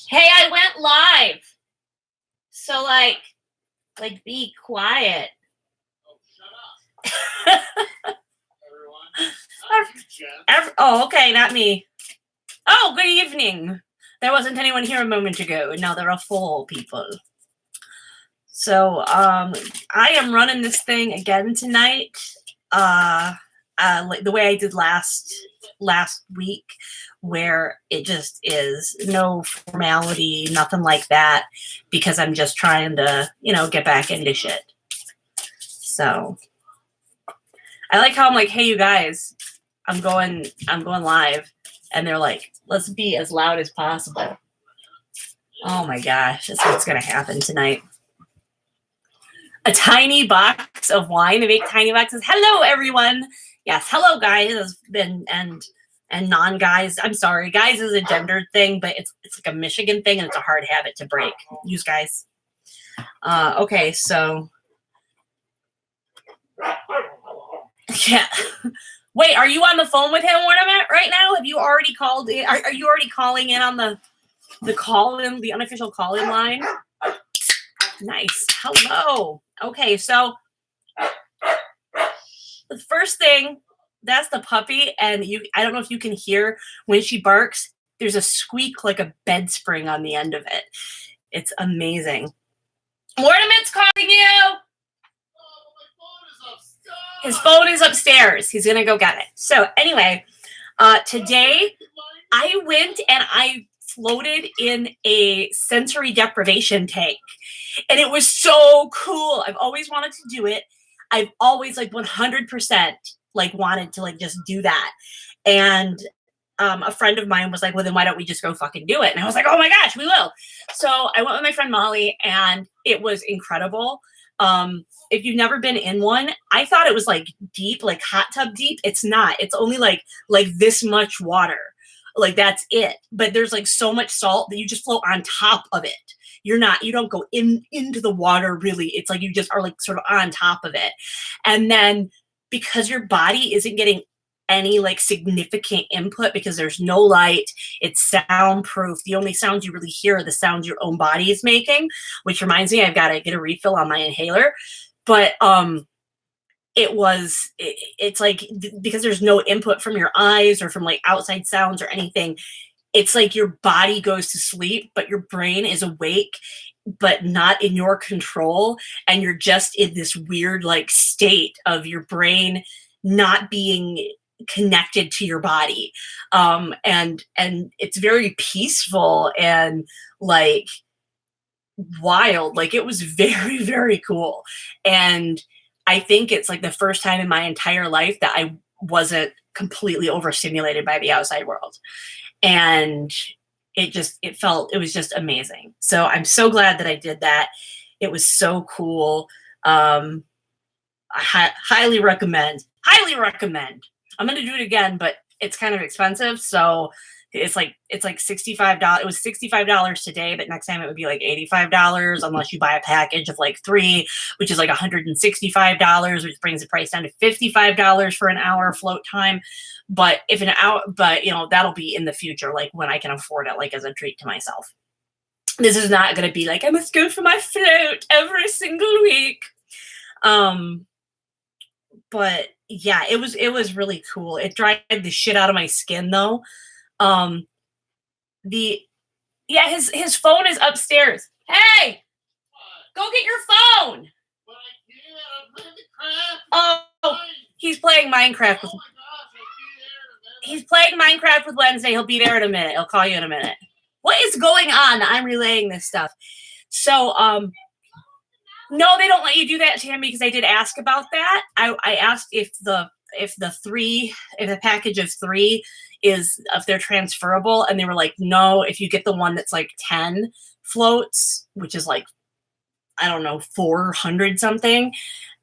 Hey, I went live. So be quiet. Oh, okay, not me. Oh, good evening. There wasn't anyone here a moment ago, and now there are 4 people. So, I am running this thing again tonight. Like the way I did last week, where it just is no formality, nothing like that, because I'm just trying to, get back into shit. So I like how I'm like, hey, you guys, I'm going live, and they're like, let's be as loud as possible. Oh my gosh, that's what's gonna happen tonight. A tiny box of wine. They make tiny boxes. Hello, everyone. Yes, hello, guys, and non-guys. I'm sorry, guys is a gendered thing, but it's like a Michigan thing, and it's a hard habit to break. Use guys. Okay, so yeah. Wait, are you on the phone with him right now? Have you already called in? Are you already calling in on the call-in, the unofficial call-in line? Nice. Hello. Okay, so the first thing, that's the puppy, and I don't know if you can hear when she barks, there's a squeak like a bed spring on the end of it. It's amazing. Mortimer's calling you. His phone is upstairs. He's gonna go get it. So anyway, today I went and I floated in a sensory deprivation tank, and it was so cool. I've always wanted to do it. I've always 100% wanted to just do that. And a friend of mine was like, well, then why don't we just go fucking do it? And I was like, oh my gosh, we will. So I went with my friend Molly, and it was incredible. If you've never been in one, I thought it was deep, like hot tub deep. It's not. It's only like this much water. That's it. But there's so much salt that you just float on top of it. You don't go into the water really. It's you just are sort of on top of it. And then because your body isn't getting any significant input, because there's no light, it's soundproof. The only sounds you really hear are the sounds your own body is making, which reminds me, I've got to get a refill on my inhaler. But it's because there's no input from your eyes or from outside sounds or anything. It's your body goes to sleep, but your brain is awake, but not in your control. And you're just in this weird state of your brain not being connected to your body. And it's very peaceful and wild. It was very, very cool. And I think it's the first time in my entire life that I wasn't completely overstimulated by the outside world. And it was just amazing. So I'm so glad that I did that. It was so cool. I highly recommend. I'm going to do it again, but it's kind of expensive. So it's $65. It was $65 today, but next time it would be $85 unless you buy a package of 3, which is $165, which brings the price down to $55 for an hour float time. But that'll be in the future, when I can afford it, as a treat to myself. This is not going to be I must go for my float every single week. But yeah, it was really cool. It dried the shit out of my skin though. His phone is upstairs. Hey, go get your phone. Oh, he's playing Minecraft with. He's playing Minecraft with Wednesday. He'll be there in a minute. He'll call you in a minute. What is going on? I'm relaying this stuff. So, no, they don't let you do that, Tammy, because I did ask about that. I asked if the package of 3 is, if they're transferable, and they were like, no, if you get the one that's 10 floats, which is I don't know, 400 something,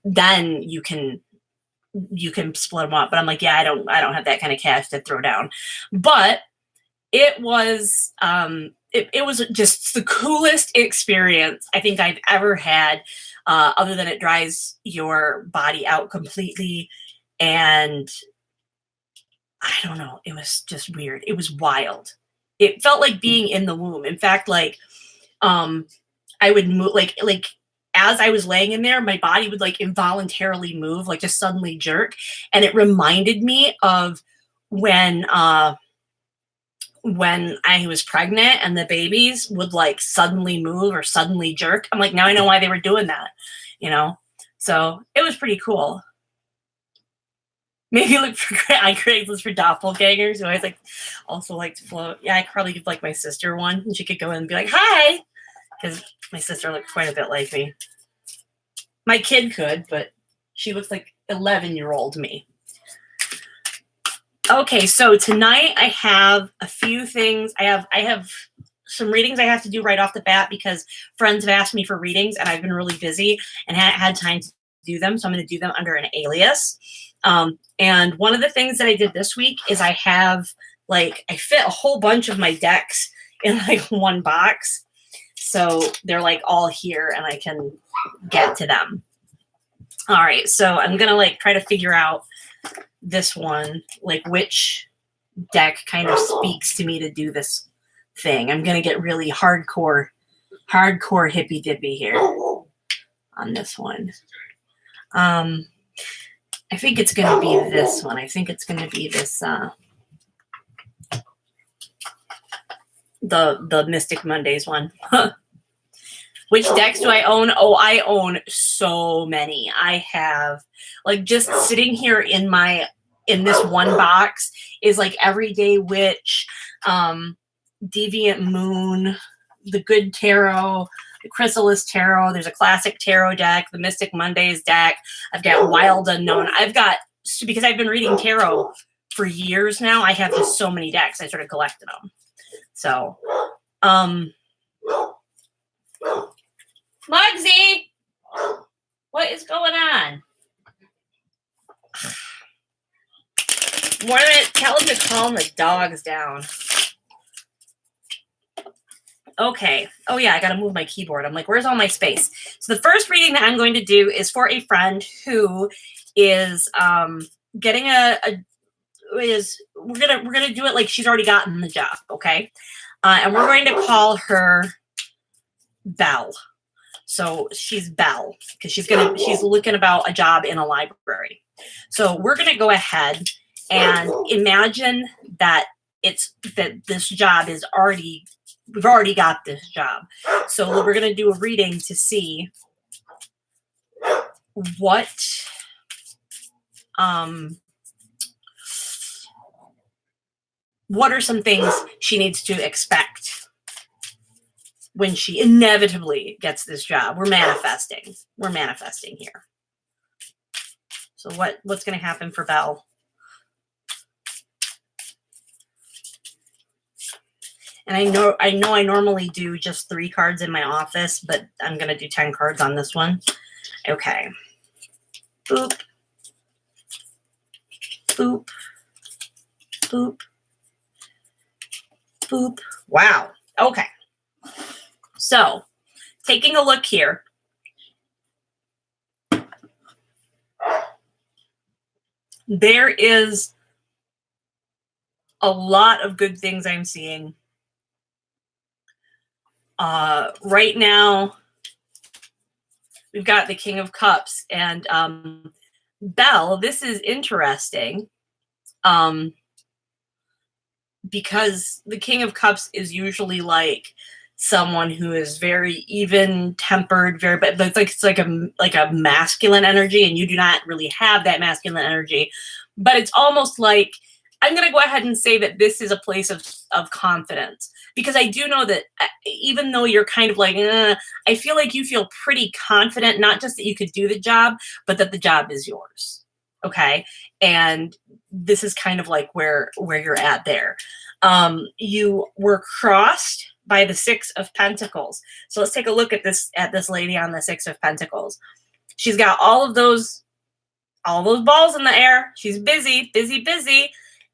then you can split them up. But I'm like, yeah, I don't have that kind of cash to throw down. But it was it was just the coolest experience I think I've ever had, other than it dries your body out completely. And I don't know, it was just weird. It was wild. It felt like being in the womb. In fact, like I would move like as I was laying in there, my body would like involuntarily move, like just suddenly jerk. And it reminded me of when when I was pregnant and the babies would like suddenly move or suddenly jerk. I'm like, now I know why they were doing that, you know? So it was pretty cool. Maybe look for on Craigslist for doppelgangers who always like also like to float. Yeah, I could probably give like my sister one and she could go in and be like, hi. Because my sister looks quite a bit like me. My kid could, but she looks like 11-year-old me. Okay, so tonight I have a few things. I have some readings I have to do right off the bat because friends have asked me for readings and I've been really busy and hadn't had time to do them. So I'm going to do them under an alias. And one of the things that I did this week is I fit a whole bunch of my decks in like one box. So they're like all here and I can get to them. All right. So I'm going to like try to figure out this one, like which deck kind of speaks to me to do this thing. I'm going to get really hardcore hippy dippy here on this one. I think it's going to be this one. I think it's going to be this, the Mystic Mondays one. Which decks do I own? Oh, I own so many. I have like just sitting here in this one box is like Everyday Witch, Deviant Moon, the Good Tarot, the Chrysalis Tarot. There's a classic tarot deck, the Mystic Mondays deck. I've got Wild Unknown. Because I've been reading tarot for years now, I have just so many decks. I started collecting them. So, Mugsy, what is going on? Tell him to calm the dogs down. Okay. Oh yeah, I gotta move my keyboard. I'm like, where's all my space? So the first reading that I'm going to do is for a friend who is getting we're gonna do it like she's already gotten the job, okay? And we're going to call her Belle. So she's Belle because she's looking about a job in a library. So we're gonna go ahead and imagine that this job is we've already got this job. So we're going to do a reading to see what are some things she needs to expect when she inevitably gets this job. We're manifesting. We're manifesting here. So what's going to happen for Belle? And I know I normally do just 3 cards in my office, but I'm going to do 10 cards on this one. Okay. Boop. Boop. Boop. Boop. Wow. Okay. So, taking a look here. There is a lot of good things I'm seeing. Right now, we've got the King of Cups and Belle. This is interesting because the King of Cups is usually like someone who is very even-tempered, but it's like a masculine energy, and you do not really have that masculine energy. But it's almost like I'm going to go ahead and say that this is a place of confidence. Because I do know that even though you're kind of like, I feel like you feel pretty confident, not just that you could do the job, but that the job is yours. Okay. And this is kind of like where you're at there. You were crossed by the 6 of Pentacles. So let's take a look at this lady on the 6 of Pentacles. She's got all those balls in the air. She's busy.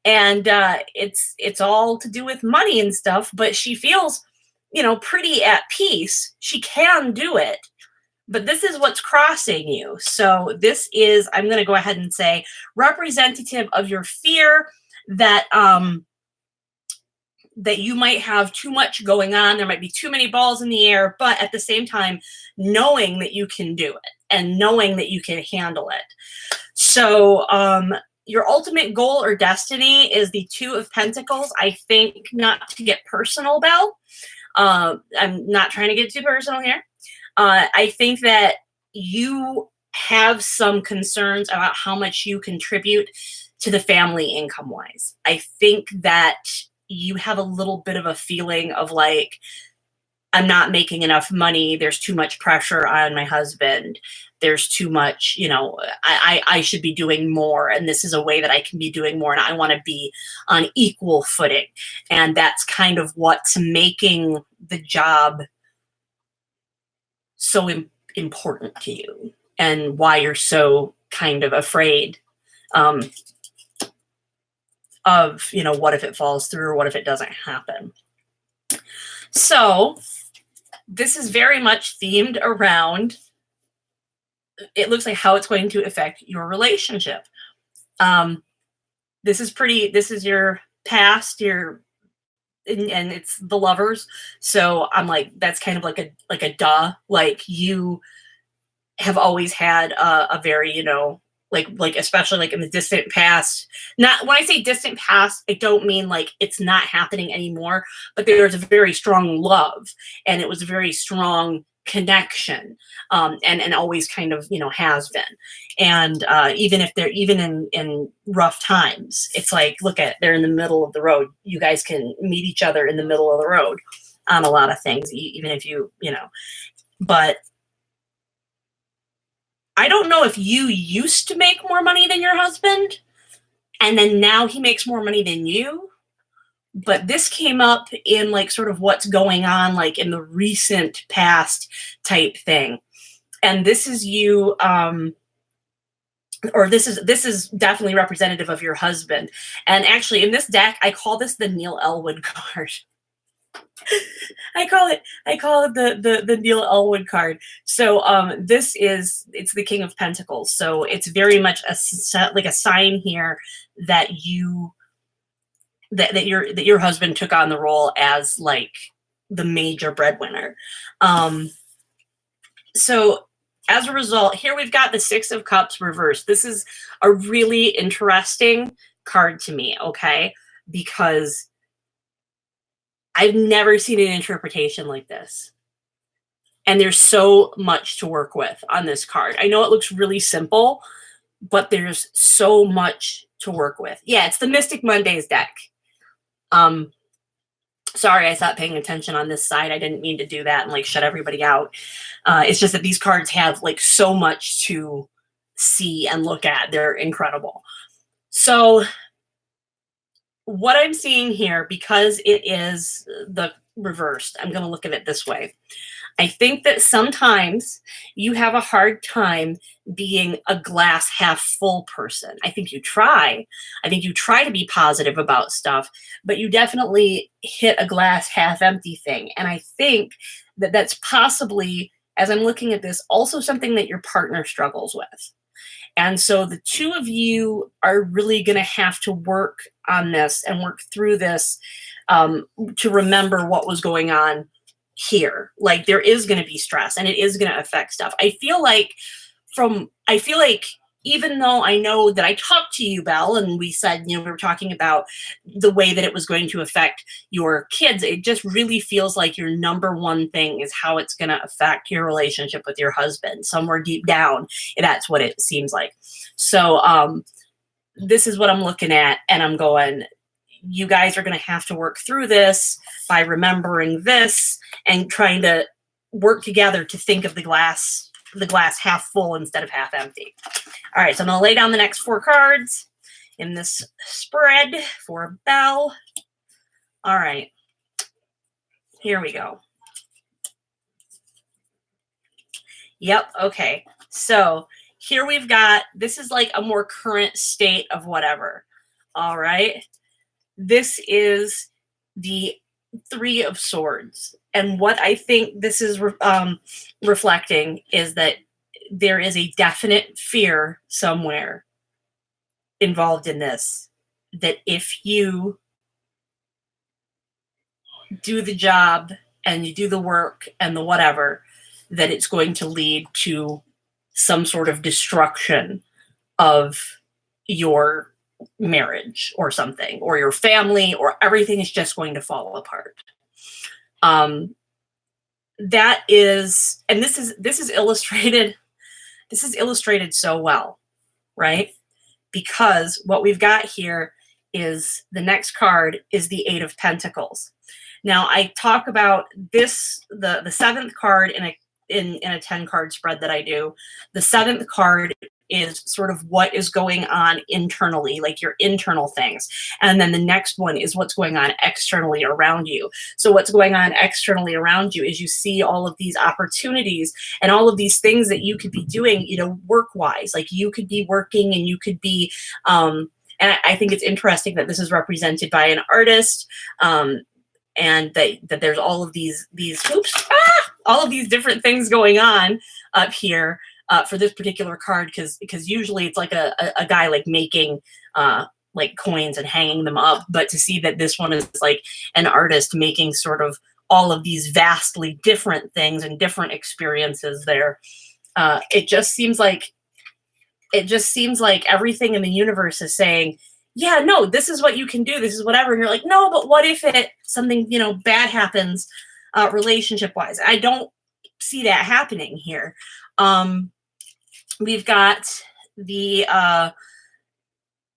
And it's all to do with money and stuff, but she feels, pretty at peace. She can do it, but this is what's crossing you. So this is, I'm going to go ahead and say, representative of your fear that that you might have too much going on. There might be too many balls in the air, but at the same time, knowing that you can do it and knowing that you can handle it. So, your ultimate goal or destiny is the Two of Pentacles. I think, not to get personal, Belle. I'm not trying to get too personal here. I think that you have some concerns about how much you contribute to the family income wise. I think that you have a little bit of a feeling of like, I'm not making enough money. There's too much pressure on my husband. There's too much, I should be doing more. And this is a way that I can be doing more. And I want to be on equal footing. And that's kind of what's making the job so important to you and why you're so kind of afraid of, what if it falls through or what if it doesn't happen? So this is very much themed around, it looks like how it's going to affect your relationship. This is your past, and it's the Lovers. So I'm like, that's kind of like a duh. Like, you have always had a very, like especially like in the distant past. Not when I say distant past, I don't mean like it's not happening anymore, but there's a very strong love, and it was a very strong connection, and always kind of has been. And even in rough times, it's like, look at, they're in the middle of the road. You guys can meet each other in the middle of the road on a lot of things, even if but I don't know if you used to make more money than your husband, and then now he makes more money than you. But this came up in like sort of what's going on, like in the recent past type thing. And this is you, or this is definitely representative of your husband. And actually in this deck, I call this the Neil Elwood card. I call it the Neil Elwood card. So it's the King of Pentacles. So it's very much a sign here that that your husband took on the role as like the major breadwinner. So as a result, here we've got the Six of Cups reversed. This is a really interesting card to me, okay? Because I've never seen an interpretation like this. And there's so much to work with on this card. I know it looks really simple, but there's so much to work with. Yeah, it's the Mystic Mondays deck. Sorry, I stopped paying attention on this side. I didn't mean to do that and like shut everybody out. It's just that these cards have like so much to see and look at. They're incredible. So what I'm seeing here, because it is the reversed, I'm going to look at it this way. I think that sometimes you have a hard time being a glass half full person. I think you try. I think you try to be positive about stuff, but you definitely hit a glass half empty thing. And I think that that's possibly, as I'm looking at this, also something that your partner struggles with. And so the two of you are really going to have to work on this and work through this to remember what was going on here. Like, there is going to be stress and it is going to affect stuff. I feel like even though I know that I talked to you, Belle, and we said, we were talking about the way that it was going to affect your kids, it just really feels like your number one thing is how it's going to affect your relationship with your husband. Somewhere deep down, that's what it seems like. So this is what I'm looking at, and I'm going, you guys are going to have to work through this by remembering this and trying to work together to think of the glass half full instead of half empty. All right, so I'm going to lay down the next 4 cards in this spread for Belle. All right, here we go. Yep, okay. So here we've got, this is like a more current state of whatever. All right. This is the 3 of Swords. And what I think this is reflecting is that there is a definite fear somewhere involved in this, that if you do the job and you do the work and the whatever, that it's going to lead to some sort of destruction of your marriage or something, or your family, or everything is just going to fall apart. That is, and this is illustrated. This is illustrated so well, right? Because what we've got here is the next card is the Eight of Pentacles. Now I talk about this, the seventh card in a 10 card spread that I do. The seventh card is sort of what is going on internally, like your internal things. And then the next one is what's going on externally around you. So what's going on externally around you is you see all of these opportunities and all of these things that you could be doing, you know, work-wise. Like you could be working and you could be, and I think it's interesting that this is represented by an artist, and that there's all of these all of these different things going on up here for this particular card, because usually it's like a guy like making like coins and hanging them up, but to see that this one is like an artist making sort of all of these vastly different things and different experiences there, it just seems like everything in the universe is saying, yeah, no, this is what you can do. This is whatever. And you're like, no, but what if something, you know, bad happens relationship wise? I don't see that happening here. We've got the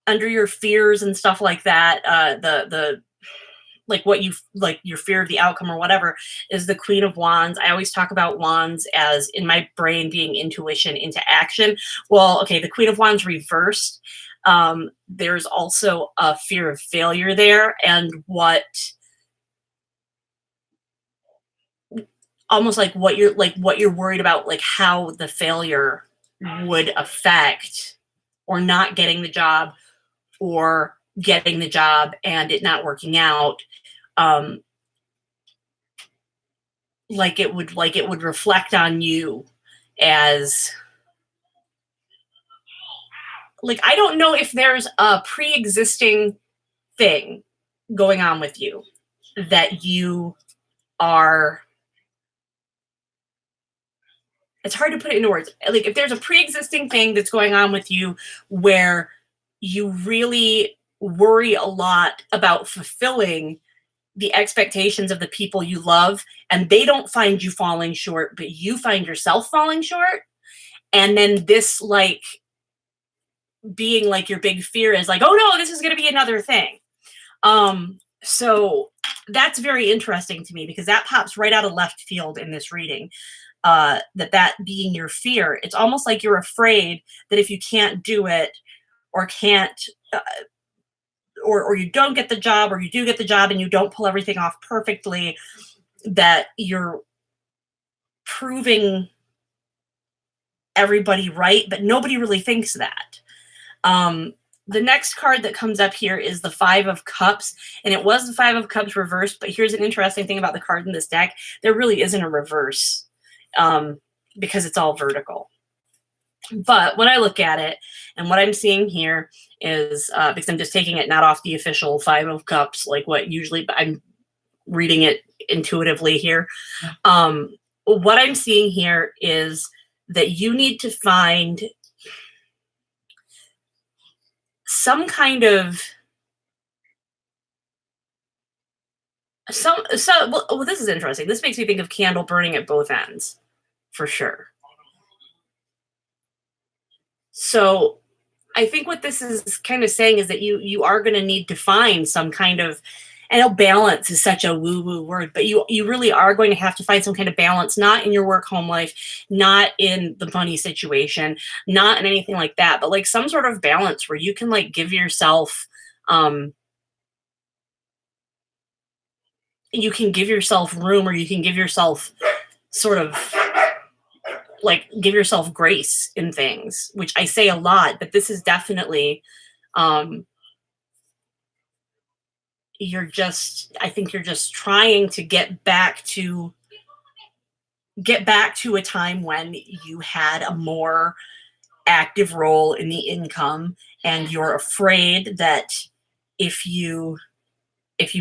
under your fears and stuff like that. The like what you like your fear of the outcome or whatever is the Queen of Wands. I always talk about wands as in my brain being intuition into action. Well, okay, the Queen of Wands reversed. There's also a fear of failure there, and what almost like what you're worried about, like how the failure would affect or not getting the job or getting the job and it not working out. Like it would reflect on you as like, I don't know if there's a pre-existing thing going on with you that you are, it's hard to put it into words. Like if there's a pre-existing thing that's going on with you where you really worry a lot about fulfilling the expectations of the people you love, and they don't find you falling short, but you find yourself falling short. And then this like being like your big fear is like, oh no, this is going to be another thing. So that's very interesting to me because that pops right out of left field in this reading. That being your fear, it's almost like you're afraid that if you can't do it or can't, or you don't get the job, or you do get the job and you don't pull everything off perfectly, that you're proving everybody right, but nobody really thinks that. The next card that comes up here is the Five of Cups, and it was the Five of Cups reversed, but here's an interesting thing about the card in this deck. There really isn't a reverse because it's all vertical. But when I look at it, and what I'm seeing here is, because I'm just taking it not off the official Five of Cups, like what usually, I'm reading it intuitively here. What I'm seeing here is that you need to find some kind of well, this is interesting. This makes me think of candle burning at both ends, for sure. So I think what this is kind of saying is that you are going to need to find some kind of, I know balance is such a woo-woo word, but you really are going to have to find some kind of balance, not in your work-home life, not in the money situation, not in anything like that, but like some sort of balance where you can like give yourself, you can give yourself room, or you can give yourself sort of like give yourself grace in things, which I say a lot, but this is definitely, I think you're just trying to get back to a time when you had a more active role in the income, and you're afraid that if you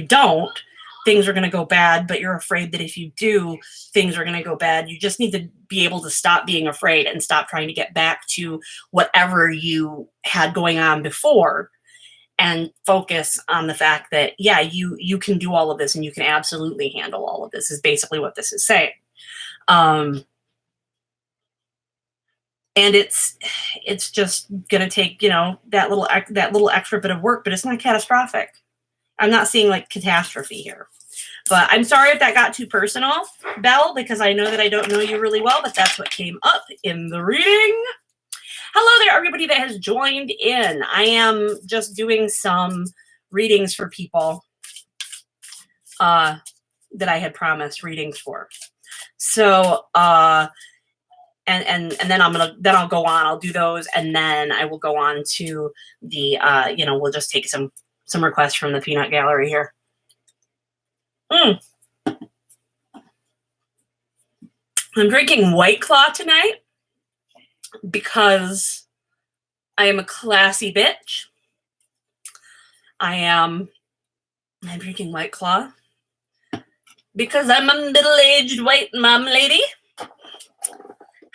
don't, things are going to go bad, but you're afraid that if you do, things are going to go bad. You just need to be able to stop being afraid and stop trying to get back to whatever you had going on before, and focus on the fact that, yeah, you can do all of this and you can absolutely handle all of this, is basically what this is saying. And it's just going to take, that little extra bit of work, but it's not catastrophic. I'm not seeing like catastrophe here. But I'm sorry if that got too personal, Belle, because I know that I don't know you really well, but that's what came up in the reading. Hello there, everybody that has joined in. I am just doing some readings for people that I had promised readings for. So, and then I'll go on. I'll do those, and then I will go on to the we'll just take some requests from the peanut gallery here. I'm drinking White Claw tonight because I am a classy bitch. I'm drinking White Claw because I'm a middle-aged white mom lady.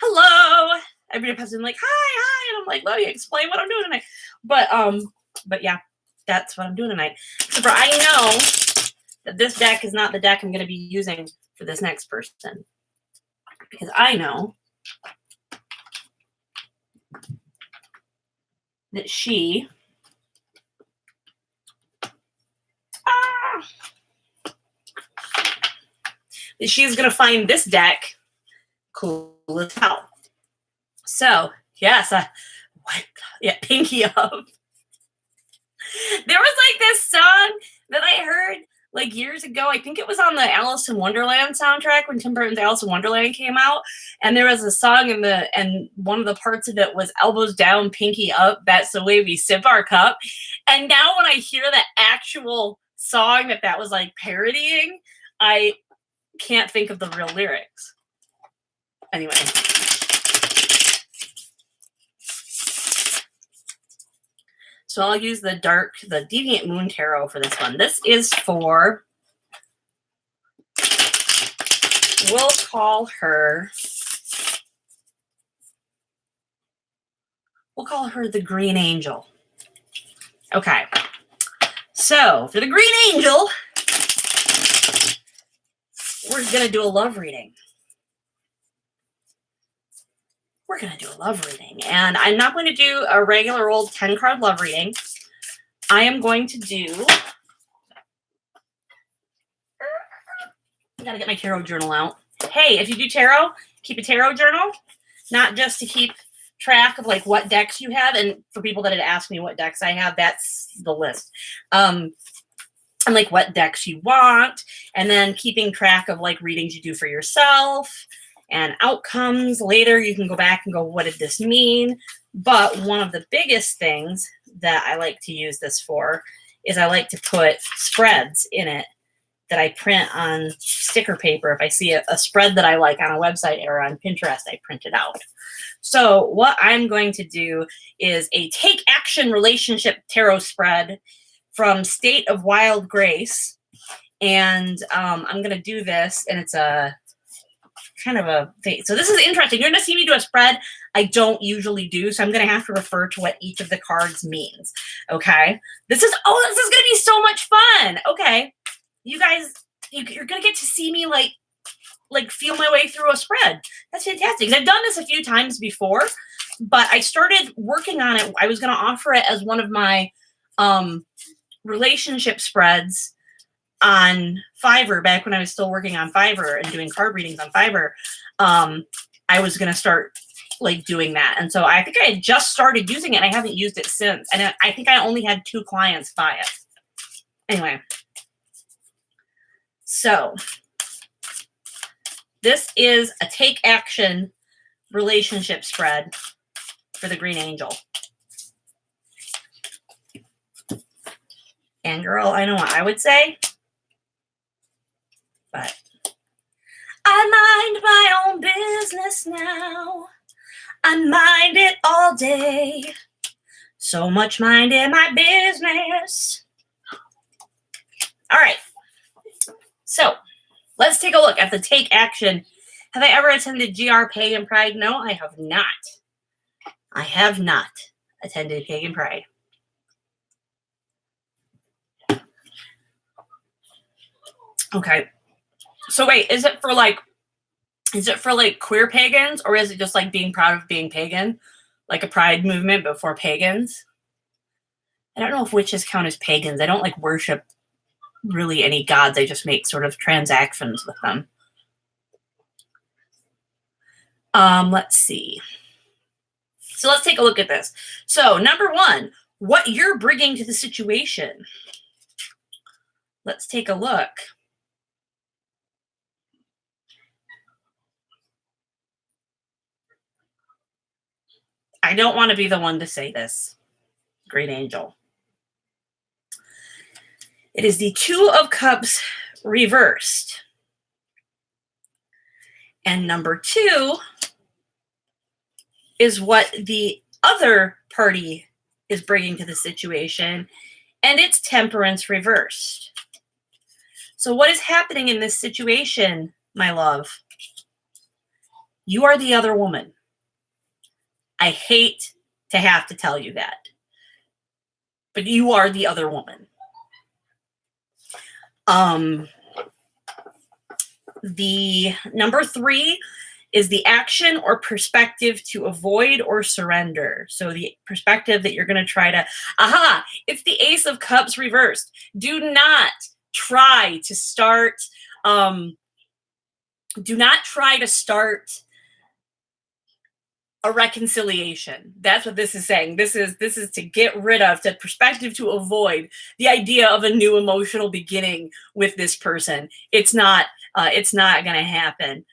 Hello. Everybody has been like, hi, and I'm like, let me explain what I'm doing tonight. But yeah, that's what I'm doing tonight. Except for I know that this deck is not the deck I'm going to be using for this next person, because I know that she is going to find this deck cool as hell. So yes, Pinky Up. There was like this song that I heard like years ago. I think it was on the Alice in Wonderland soundtrack when Tim Burton's Alice in Wonderland came out. And there was a song and one of the parts of it was elbows down, pinky up. That's the way we sip our cup. And now when I hear the actual song that was like parodying, I can't think of the real lyrics. Anyway. So I'll use the Deviant Moon Tarot for this one. This is for, we'll call her the Green Angel. Okay. So for the Green Angel, we're going to do a love reading. We're going to do a love reading. And I'm not going to do a regular old 10-card love reading. I am going to do... I got to get my tarot journal out. Hey, if you do tarot, keep a tarot journal. Not just to keep track of like what decks you have. And for people that had asked me what decks I have, that's the list. And like what decks you want. And then keeping track of like readings you do for yourself. And outcomes later, you can go back and go, what did this mean? But one of the biggest things that I like to use this for is I like to put spreads in it that I print on sticker paper. If I see a spread that I like on a website or on Pinterest, I print it out. So what I'm going to do is a Take Action Relationship Tarot spread from State of Wild Grace. And I'm going to do this, and it's a kind of a thing. So this is interesting. You're going to see me do a spread I don't usually do, so I'm going to have to refer to what each of the cards means. Okay? This is going to be so much fun. Okay. You guys, you're going to get to see me like feel my way through a spread. That's fantastic. I've done this a few times before, but I started working on it. I was going to offer it as one of my relationship spreads on Fiverr, back when I was still working on Fiverr and doing card readings on Fiverr. I was going to start like doing that. And so I think I had just started using it and I haven't used it since. And I think I only had 2 clients buy it. Anyway. So this is a Take Action Relationship spread for the Green Angel. And girl, I know what I would say. But I mind my own business now. I mind it all day. So much minding my business. All right. So let's take a look at the take action. Have I ever attended GR Pagan Pride? No, I have not. I have not attended Pagan Pride. Okay. So wait, is it for like queer pagans, or is it just like being proud of being pagan? Like a pride movement but for pagans? I don't know if witches count as pagans. I don't like worship really any gods. I just make sort of transactions with them. Let's see. So let's take a look at this. So number one, what you're bringing to the situation. Let's take a look. I don't want to be the one to say this, great angel. It is the Two of Cups reversed. And number two is what the other party is bringing to the situation, and it's Temperance reversed. So what is happening in this situation, my love? You are the other woman. I hate to have to tell you that, but you are the other woman. The number three is the action or perspective to avoid or surrender. So the perspective that you're going to try to, it's the Ace of Cups reversed. Do not try to start, a reconciliation. That's what this is saying. This is to get rid of, the perspective to avoid the idea of a new emotional beginning with this person. It's not going to happen.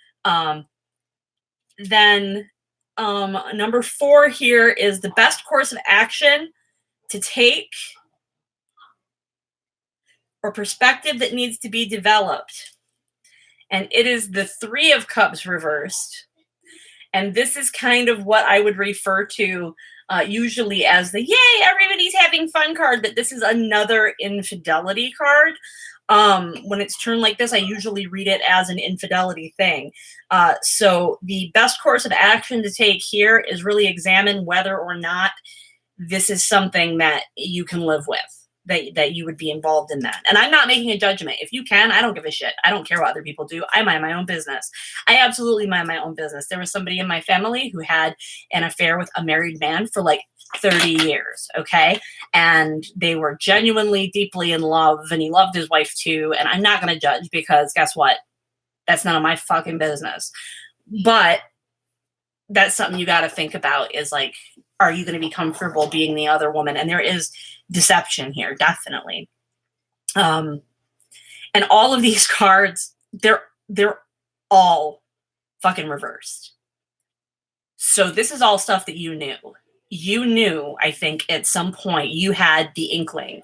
Then number four here is the best course of action to take or perspective that needs to be developed. And it is the Three of Cups reversed. And this is kind of what I would refer to usually as the yay, everybody's having fun card, but this is another infidelity card. When it's turned like this, I usually read it as an infidelity thing. So the best course of action to take here is really examine whether or not this is something that you can live with, that you would be involved in that. And I'm not making a judgment. If you can, I don't give a shit. I don't care what other people do. I mind my own business. I absolutely mind my own business. There was somebody in my family who had an affair with a married man for like 30 years, okay? And they were genuinely deeply in love, and he loved his wife too. And I'm not going to judge, because guess what? That's none of my fucking business. But that's something you got to think about, is like, are you going to be comfortable being the other woman? And there is deception here, definitely. And all of these cards, they're all fucking reversed. So this is all stuff that you knew. You knew, I think, at some point you had the inkling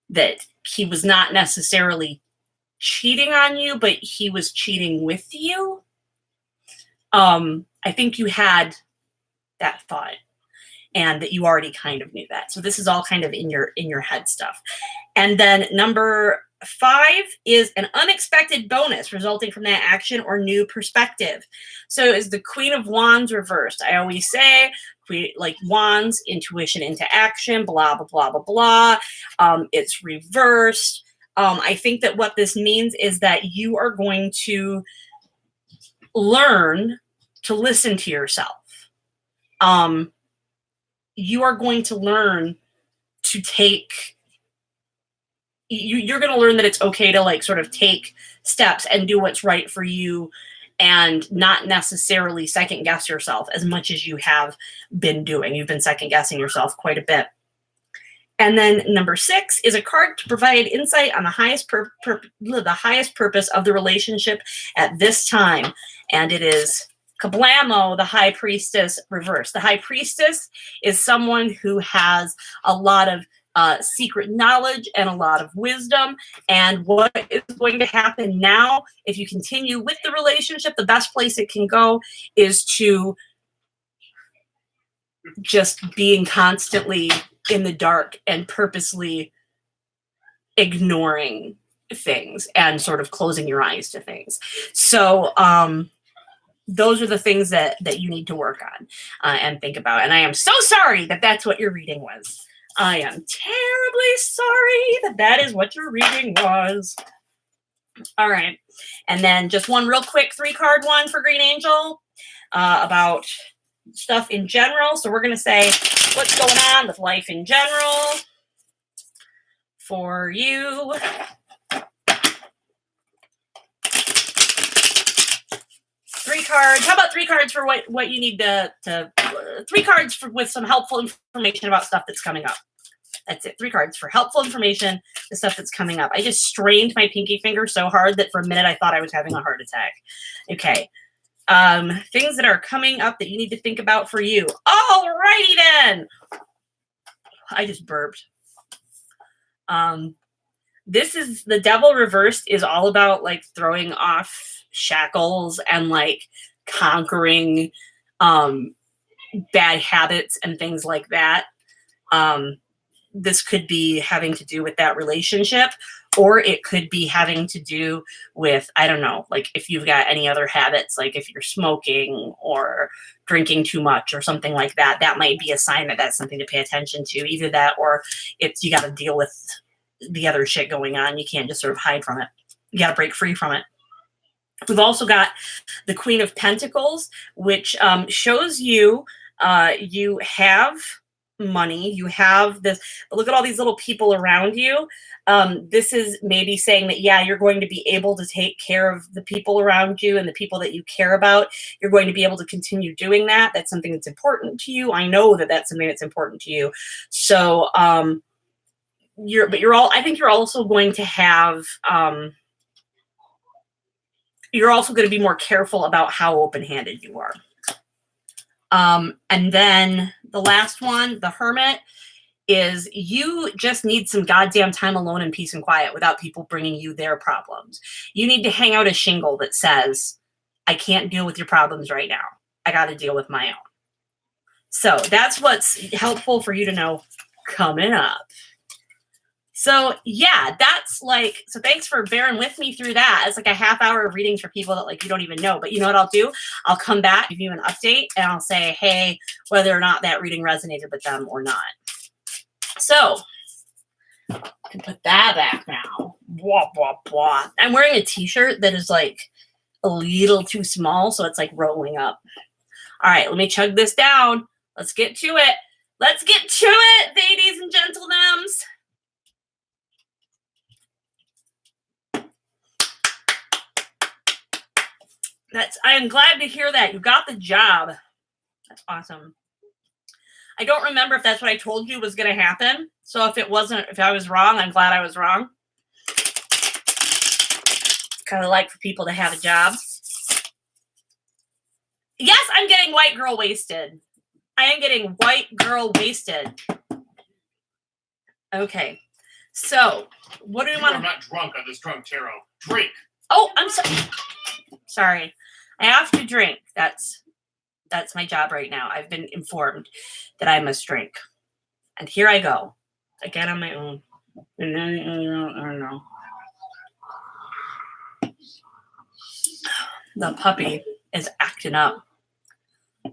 that he was not necessarily cheating on you, but he was cheating with you. I think you had that thought, and that you already kind of knew that. So this is all kind of in your head stuff. And then number 5 is an unexpected bonus resulting from that action or new perspective. So is the Queen of Wands reversed. I always say, like wands, intuition into action, blah, blah, blah, blah, blah. It's reversed. I think that what this means is that you are going to learn to listen to yourself. You are going to learn to you're going to learn that it's okay to like sort of take steps and do what's right for you, and not necessarily second guess yourself as much as you have been doing. You've been second guessing yourself quite a bit. And then number 6 is a card to provide insight on the highest purpose of the relationship at this time. And it is kablamo, the High Priestess reversed. The High Priestess is someone who has a lot of secret knowledge and a lot of wisdom. And what is going to happen now, if you continue with the relationship, the best place it can go is to just being constantly in the dark and purposely ignoring things and sort of closing your eyes to things. So those are the things that you need to work on and think about. And I am so sorry that that's what your reading was. I am terribly sorry that that is what your reading was. All right. And then just one real quick 3-card one for Green Angel about stuff in general. So we're going to say what's going on with life in general for you. 3 cards. How about 3 cards for what you need to 3 cards with some helpful information about stuff that's coming up. That's it. 3 cards for helpful information, the stuff that's coming up. I just strained my pinky finger so hard that for a minute I thought I was having a heart attack. Okay. Things that are coming up that you need to think about for you. Alrighty then. I just burped. This is the Devil Reversed is all about like throwing off shackles and like conquering bad habits and things like that. This could be having to do with that relationship, or it could be having to do with, I don't know, like if you've got any other habits, like if you're smoking or drinking too much or something like that, that might be a sign that that's something to pay attention to. Either that or it's you got to deal with the other shit going on. You can't just sort of hide from it. You got to break free from it. We've also got the Queen of Pentacles, which shows you you have money, you have this, but look at all these little people around you. This is maybe saying that, yeah, you're going to be able to take care of the people around you and the people that you care about. You're going to be able to continue doing that. That's something that's important to you. I know that that's something that's important to you. So, I think you're also going to have, you're also going to be more careful about how open-handed you are. And then the last one, the Hermit, is you just need some goddamn time alone in peace and quiet without people bringing you their problems. You need to hang out a shingle that says, I can't deal with your problems right now. I got to deal with my own. So that's what's helpful for you to know coming up. So yeah, that's like, so thanks for bearing with me through that. It's like a half hour of readings for people that like you don't even know. But you know what I'll do? I'll come back, give you an update, and I'll say, hey, whether or not that reading resonated with them or not. So I can put that back now. Blah, blah, blah. I'm wearing a t-shirt that is like a little too small, so it's like rolling up. All right, let me chug this down. Let's get to it. Let's get to it, ladies and gentlemen. I am glad to hear that. You got the job. That's awesome. I don't remember if that's what I told you was going to happen. So if I was wrong, I'm glad I was wrong. Kind of like for people to have a job. Yes, I'm getting white girl wasted. I am getting white girl wasted. Okay. So, what do we want to... I'm not drunk on this drunk tarot. Drink. Oh, I'm sorry. I have to drink. That's my job right now. I've been informed that I must drink. And here I go. Again on my own. I don't know. The puppy is acting up.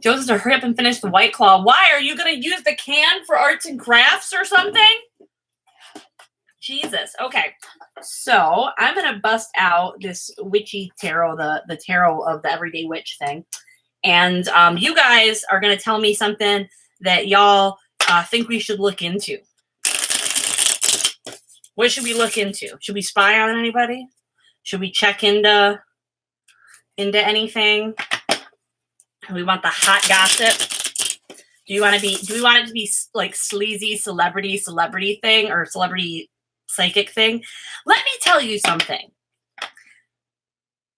Joseph, to hurry up and finish the White Claw. Why? Are you going to use the can for arts and crafts or something? Jesus. Okay. So I'm going to bust out this witchy tarot, the tarot of the everyday witch thing. And you guys are going to tell me something that y'all think we should look into. What should we look into? Should we spy on anybody? Should we check into anything? We want the hot gossip. Do we want it to be like sleazy celebrity thing or celebrity psychic thing? Let me tell you something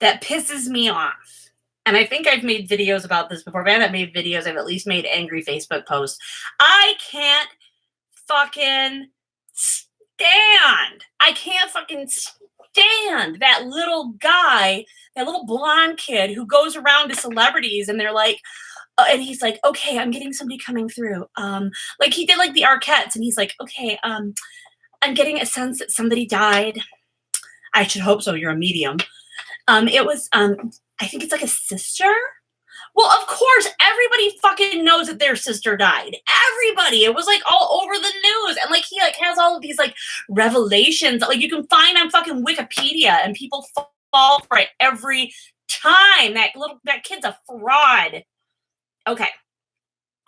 that pisses me off. And I think I've made videos about this before. If I haven't made videos, I've at least made angry Facebook posts. I can't fucking stand. I can't fucking stand that little guy, that little blonde kid who goes around to celebrities and they're like, and he's like, okay, I'm getting somebody coming through. Like he did like the Arquettes and he's like, okay, I'm getting a sense that somebody died. I should hope so. You're a medium. It was, I think it's like a sister. Well, of course, everybody fucking knows that their sister died. Everybody. It was like all over the news. And like he like has all of these like revelations that like you can find on fucking Wikipedia, and people fall for it every time. That kid's a fraud. Okay.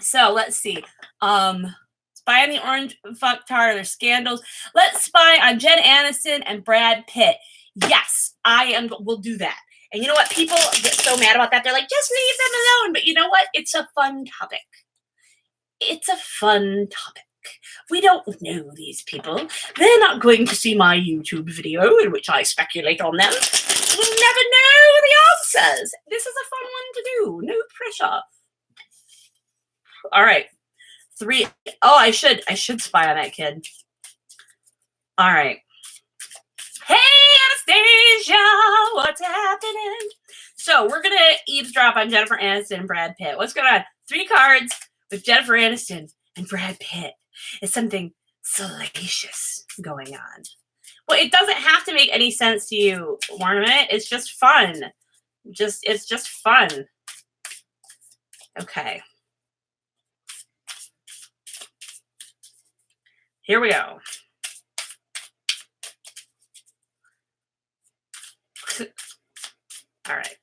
So let's see. Spy on the Orange Fucktard. There's scandals. Let's spy on Jen Aniston and Brad Pitt. Yes, we'll do that. And you know what? People get so mad about that. They're like, just leave them alone. But you know what? It's a fun topic. It's a fun topic. We don't know these people. They're not going to see my YouTube video in which I speculate on them. We'll never know the answers. This is a fun one to do. No pressure. All right. 3. Oh, I should spy on that kid. All right. Hey, Anastasia, what's happening? So we're going to eavesdrop on Jennifer Aniston and Brad Pitt. What's going on? 3 cards with Jennifer Aniston and Brad Pitt. Is something salacious going on. Well, it doesn't have to make any sense to you, Ornament. It's just fun. It's just fun. Okay. Here we go. All right.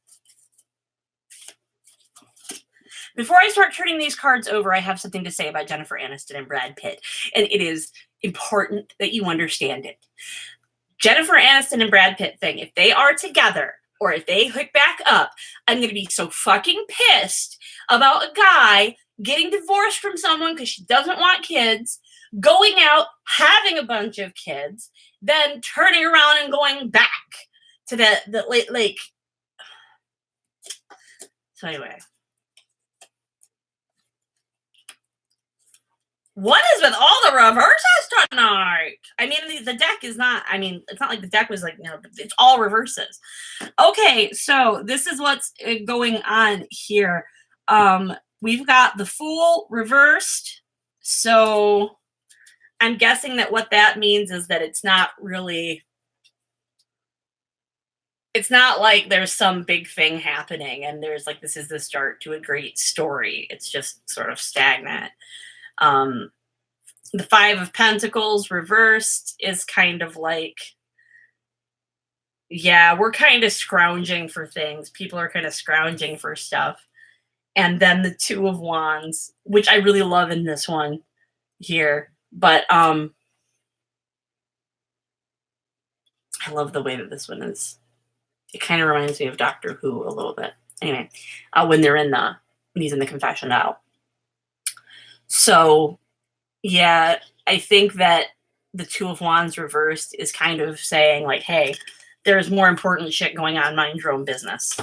Before I start turning these cards over, I have something to say about Jennifer Aniston and Brad Pitt, and it is important that you understand it. Jennifer Aniston and Brad Pitt thing, if they are together or if they hook back up, I'm going to be so fucking pissed about a guy getting divorced from someone because she doesn't want kids, going out, having a bunch of kids, then turning around and going back to the like. So anyway. What is with all the reverses tonight? I mean, the deck is not, I mean, it's not like the deck was like, it's all reverses. Okay, so this is what's going on here. We've got the Fool reversed. So I'm guessing that what that means is that it's not like there's some big thing happening and there's like, this is the start to a great story. It's just sort of stagnant. The 5 of Pentacles reversed is kind of like, yeah, we're kind of scrounging for things. People are kind of scrounging for stuff. And then the 2 of Wands, which I really love in this one here. But I love the way that this one is. It kind of reminds me of Doctor Who a little bit. Anyway, when he's in the confessional. So, yeah, I think that the 2 of Wands reversed is kind of saying like, hey, there's more important shit going on. Mind your own business.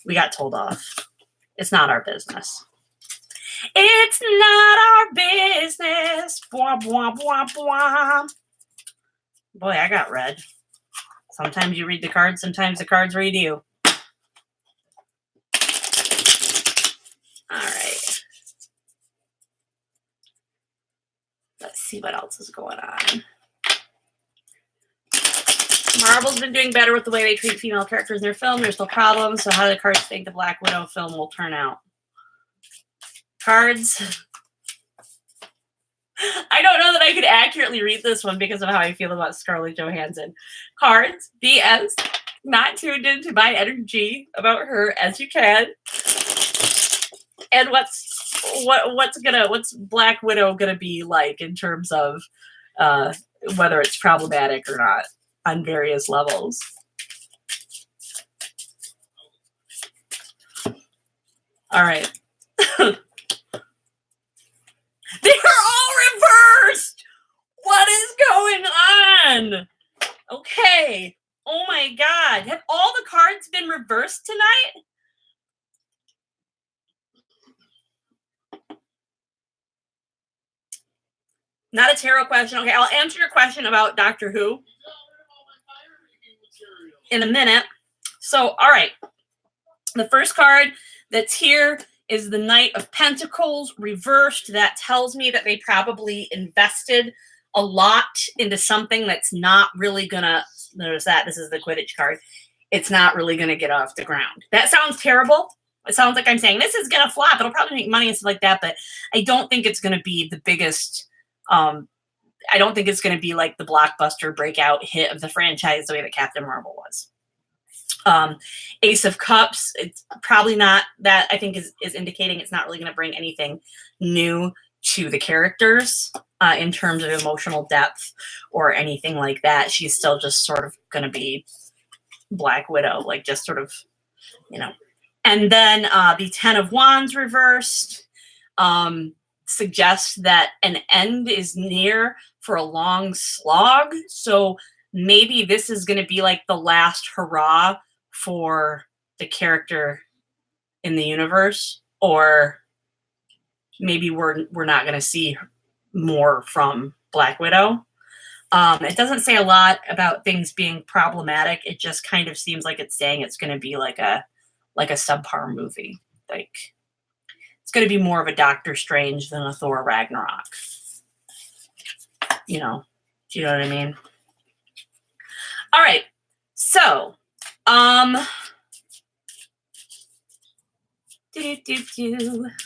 We got told off. It's not our business. It's not our business. Bwah, bwah, bwah, bwah. Boy, I got read. Sometimes you read the cards. Sometimes the cards read you. All right. Let's see what else is going on. Marvel's been doing better with the way they treat female characters in their film. There's still problems. So how do the cards think the Black Widow film will turn out? Cards. I don't know that I could accurately read this one because of how I feel about Scarlett Johansson. Cards. BS. Not tuned into my energy about her as you can. And what's Black Widow gonna be like in terms of whether it's problematic or not on various levels. All right. They are all reversed. What is going on? Okay. Oh my God. Have all the cards been reversed tonight? Not a tarot question. Okay, I'll answer your question about Doctor Who in a minute. So, all right. The first card that's here is the Knight of Pentacles reversed. That tells me that they probably invested a lot into something that's not really gonna notice that this is the Quidditch card. It's not really going to get off the ground. That sounds terrible. It sounds like I'm saying this is going to flop. It'll probably make money and stuff like that, but I don't think it's going to be the biggest. I don't think it's going to be like the blockbuster breakout hit of the franchise the way that Captain Marvel was. Ace of Cups, it's probably not that. I think is indicating it's not really going to bring anything new to the characters in terms of emotional depth or anything like that. She's still just sort of going to be Black Widow, like just sort of, you know. And then the 10 of Wands reversed suggests that an end is near for a long slog. So maybe this is going to be like the last hurrah for the character in the universe, or maybe we're not going to see more from Black Widow. It doesn't say a lot about things being problematic. It just kind of seems like it's saying it's going to be like a subpar movie. Like it's going to be more of a Doctor Strange than a Thor Ragnarok. You know, do you know what I mean? All right. So,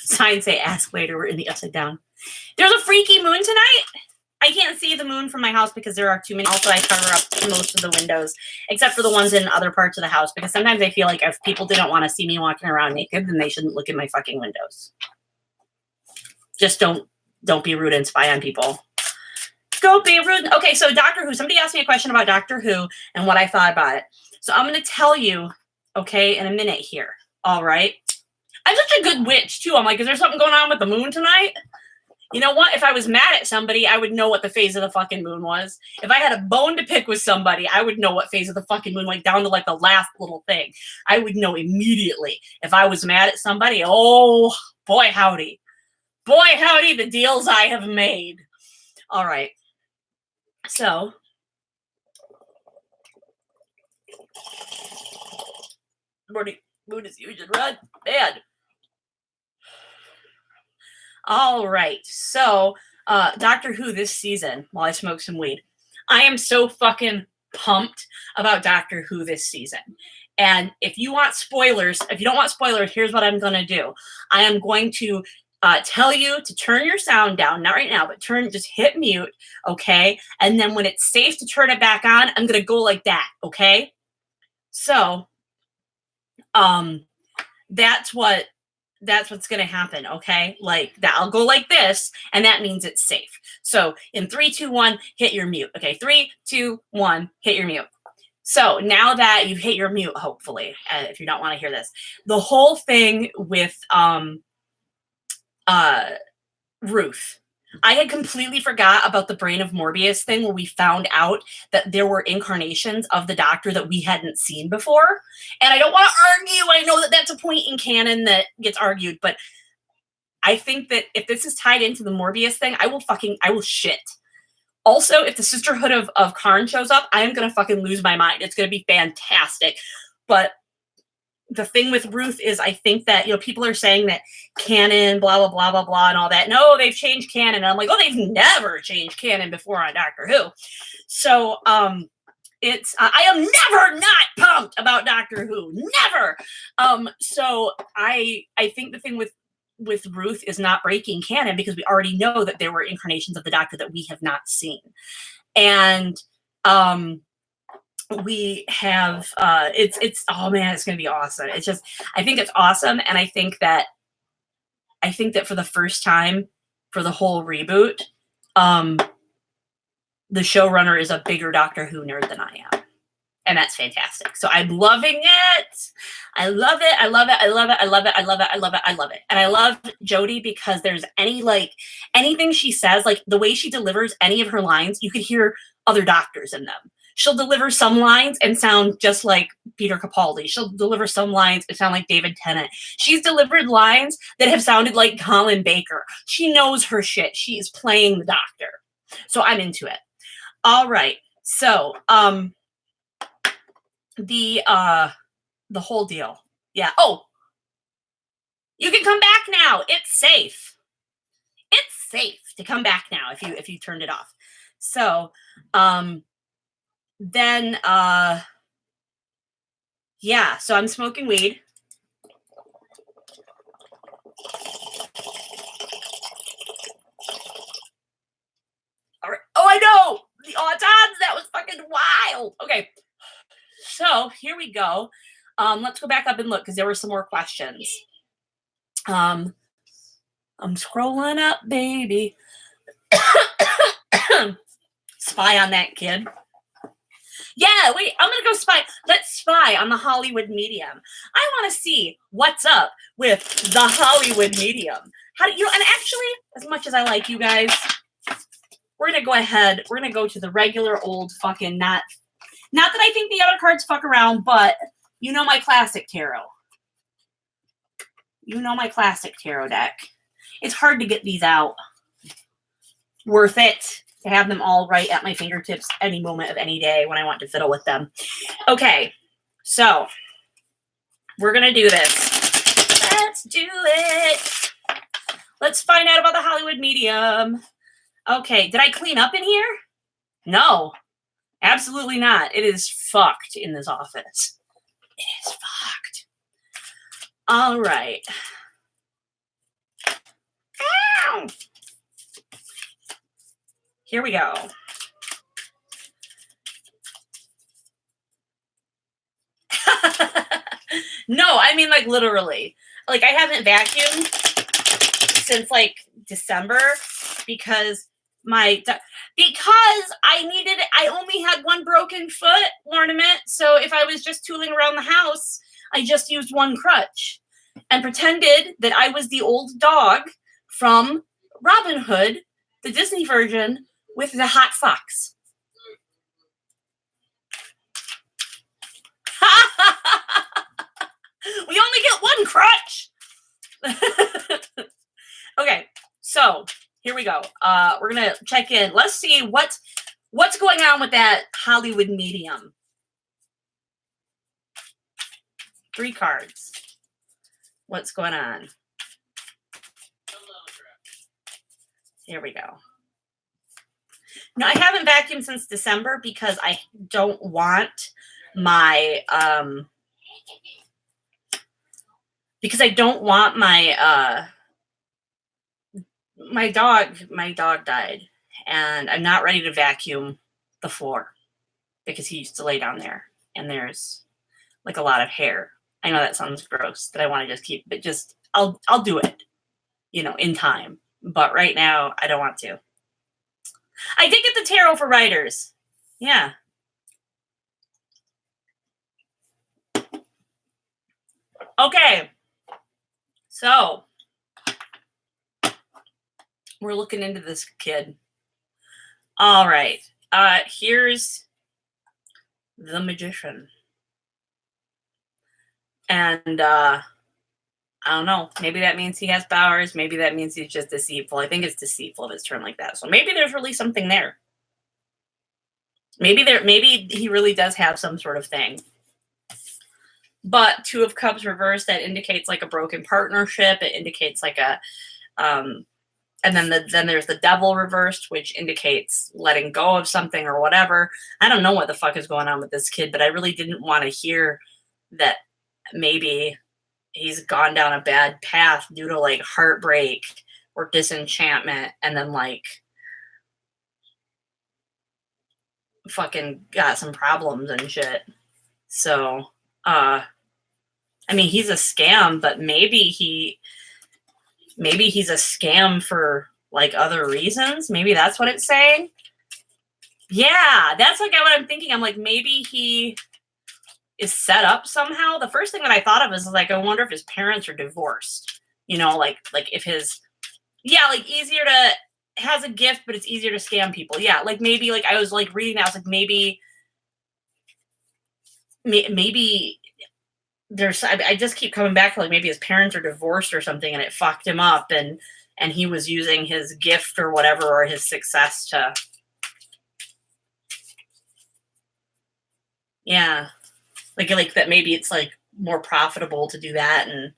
signs say ask later. We're in the upside down. There's a freaky moon tonight. I can't see the moon from my house because there are too many. Also, I cover up most of the windows, except for the ones in other parts of the house, because sometimes I feel like if people didn't want to see me walking around naked, then they shouldn't look in my fucking windows. Just don't be rude and spy on people. Don't be rude. Okay, so Doctor Who. Somebody asked me a question about Doctor Who and what I thought about it. So I'm going to tell you, okay, in a minute here. All right? I'm such a good witch, too. I'm like, is there something going on with the moon tonight? You know what? If I was mad at somebody, I would know what the phase of the fucking moon was. If I had a bone to pick with somebody, I would know what phase of the fucking moon, like down to like the last little thing. I would know immediately. If I was mad at somebody, oh, boy, howdy. Boy, howdy, the deals I have made. All right. So, moon is usually red. Bad. All right. So, Doctor Who this season, while I smoke some weed, I am so fucking pumped about Doctor Who this season. And if you want spoilers, if you don't want spoilers, here's what I'm going to do. I am going to tell you to turn your sound down, not right now, but just hit mute, okay? And then when it's safe to turn it back on, I'm going to go like that, okay? So, that's what's going to happen, okay? Like that, I'll go like this, and that means it's safe. So in 3, 2, 1, hit your mute. Okay, 3, 2, 1, hit your mute. So now that you've hit your mute, hopefully, if you don't want to hear this, the whole thing with Ruth. I had completely forgot about the Brain of Morbius thing where we found out that there were incarnations of the Doctor that we hadn't seen before. And I don't want to argue. I know that that's a point in canon that gets argued, but I think that if this is tied into the Morbius thing, I will shit. Also, if the Sisterhood of Karn shows up, I am going to fucking lose my mind. It's going to be fantastic. But the thing with Ruth is I think that, you know, people are saying that canon, blah, blah, blah, blah, blah, and all that. No, they've changed canon. And I'm like, oh, they've never changed canon before on Doctor Who. So it's, I am never not pumped about Doctor Who. Never. So I think the thing with Ruth is not breaking canon because we already know that there were incarnations of the Doctor that we have not seen. And we have it's oh man, it's gonna be awesome. It's just I think it's awesome, and I think that for the first time for the whole reboot, the showrunner is a bigger Doctor Who nerd than I am. And that's fantastic. So I'm loving it. I love it. I love it. I love it. I love it. I love it. I love it. I love it. And I love Jodie because there's anything she says, like the way she delivers any of her lines, you could hear other Doctors in them. She'll deliver some lines and sound just like Peter Capaldi. She'll deliver some lines and sound like David Tennant. She's delivered lines that have sounded like Colin Baker. She knows her shit. She is playing the Doctor. So I'm into it. All right. So, the whole deal. Yeah. Oh, you can come back now. It's safe. It's safe to come back now if you turned it off. So, then, yeah, so I'm smoking weed. All right. Oh, I know! The odds, that was fucking wild! Okay, so here we go. Let's go back up and look, because there were some more questions. I'm scrolling up, baby. Spy on that kid. Yeah, wait, I'm gonna go spy. Let's spy on the Hollywood medium. I want to see what's up with the Hollywood medium. How do you know? And actually, as much as I like you guys, we're gonna go ahead. We're gonna go to the regular old fucking not that I think the other cards fuck around, but you know my classic tarot. You know my classic tarot deck. It's hard to get these out. Worth it to have them all right at my fingertips any moment of any day when I want to fiddle with them. Okay, so we're going to do this. Let's do it. Let's find out about the Hollywood medium. Okay, did I clean up in here? No, absolutely not. It is fucked in this office. It is fucked. All right. Ow! Here we go. No, I mean like literally. Like I haven't vacuumed since like December because I only had one broken foot ornament. So if I was just tooling around the house, I just used one crutch and pretended that I was the old dog from Robin Hood, the Disney version, with the hot fox. We only get one crutch. Okay, so here we go. We're gonna check in. Let's see what's going on with that Hollywood medium. 3 cards. What's going on? Here we go. No, I haven't vacuumed since December because I don't want my my dog died, and I'm not ready to vacuum the floor because he used to lay down there and there's like a lot of hair. I know that sounds gross that I want to just keep, but just I'll do it, in time. But right now I don't want to. I did get the tarot for writers. Yeah. Okay. So we're looking into this kid. All right. Here's the magician. And I don't know. Maybe that means he has powers. Maybe that means he's just deceitful. I think it's deceitful if it's turned like that. So maybe there's really something there. Maybe he really does have some sort of thing. But 2 of Cups reversed, that indicates like a broken partnership. It indicates like a and then there's the Devil reversed, which indicates letting go of something or whatever. I don't know what the fuck is going on with this kid, but I really didn't want to hear that maybe he's gone down a bad path due to like heartbreak or disenchantment, and then like fucking got some problems and shit. So, I mean, he's a scam, but maybe he's a scam for like other reasons. Maybe that's what it's saying. Yeah, that's like what I'm thinking. I'm like, maybe he is set up somehow. The first thing that I thought of is like, I wonder if his parents are divorced. Like if his, like easier to, has a gift, but it's easier to scam people. Yeah, like maybe like I was like reading that, I was like maybe there's, I just keep coming back to like maybe his parents are divorced or something and it fucked him up, and he was using his gift or whatever, or his success to, like that maybe it's like more profitable to do that, and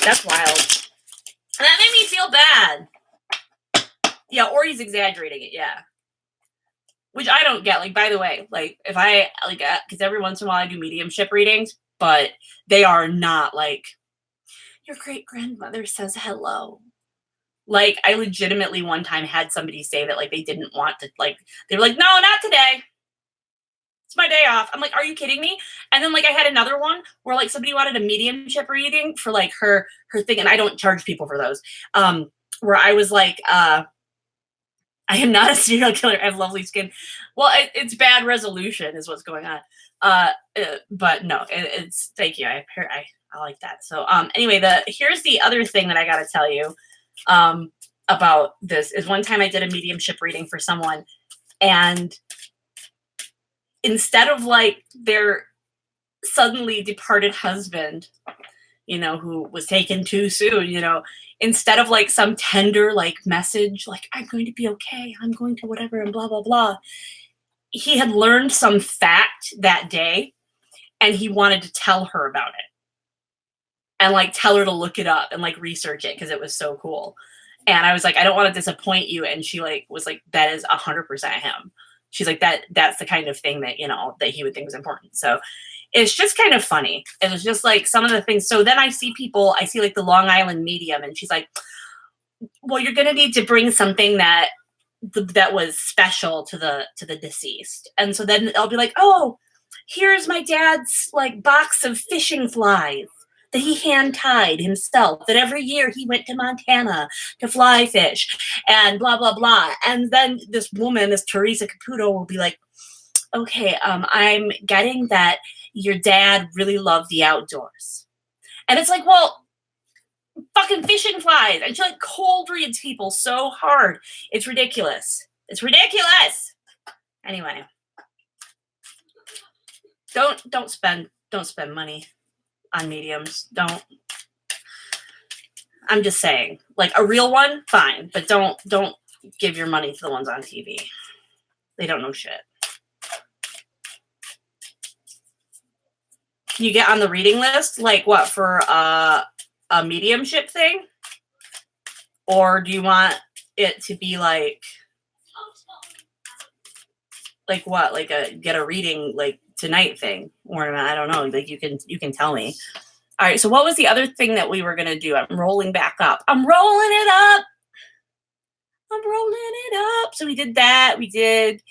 that's wild. And that made me feel bad. Yeah, or he's exaggerating it, yeah. which I don't get. Like, by the way, like if I like, because every once in a while I do mediumship readings, but they are not like your great grandmother says hello. Like, I legitimately one time had somebody say that like they didn't want to, like they were like, no, not today. It's my day off. I'm like, are you kidding me? And then like I had another one where like somebody wanted a mediumship reading for like her thing, and I don't charge people for those. Where I was like, I am not a serial killer. I have lovely skin. Well, it's bad resolution is what's going on. But no, it's thank you. I like that. So anyway, here's the other thing that I got to tell you about this is one time I did a mediumship reading for someone, and instead of like their suddenly departed husband, you know, who was taken too soon, you know, instead of like some tender like message, like I'm going to be okay, I'm going to whatever and blah, blah, blah. He had learned some fact that day and he wanted to tell her about it and like tell her to look it up and like research it because it was so cool. And I was like, I don't want to disappoint you. And she like was like, that is 100% him. She's like, that's the kind of thing that, you know, that he would think was important. So it's just kind of funny. It was just like some of the things. So then I see like the Long Island medium, and she's like, well, you're going to need to bring something that was special to the deceased. And so then I'll be like, oh, here's my dad's like box of fishing flies that he hand tied himself, that every year he went to Montana to fly fish and blah, blah, blah. And then this woman, this Teresa Caputo, will be like, okay, I'm getting that your dad really loved the outdoors. And it's like, well, fucking fishing flies. And she like cold reads people so hard. It's ridiculous. It's ridiculous. Anyway. Don't spend money on mediums. Don't. I'm just saying. Like a real one, fine. But don't give your money to the ones on TV. They don't know shit. Can you get on the reading list? Like what, for a mediumship thing? Or do you want it to be like what? Like get a reading like tonight thing? Or I don't know. Like you can tell me. All right. So what was the other thing that we were going to do? I'm rolling back up. I'm rolling it up. So we did that. We did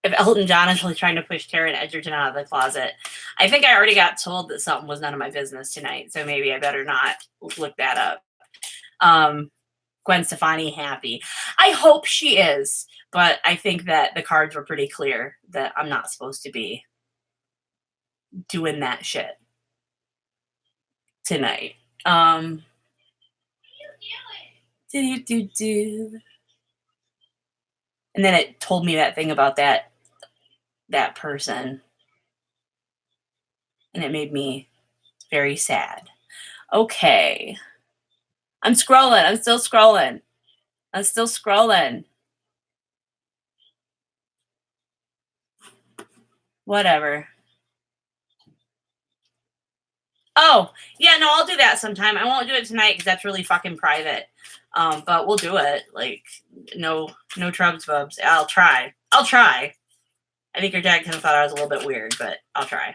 if Elton John is really trying to push Taron Egerton out of the closet. I think I already got told that something was none of my business tonight, so maybe I better not look that up. Gwen Stefani happy. I hope she is, but I think that the cards were pretty clear that I'm not supposed to be doing that shit tonight. And then it told me that thing about that person. And it made me very sad. Okay. I'm scrolling. I'm still scrolling. Whatever. Oh, yeah, no, I'll do that sometime. I won't do it tonight because that's really fucking private. But we'll do it. Like, no trubs bubs. I'll try. I think your dad kind of thought I was a little bit weird, but I'll try.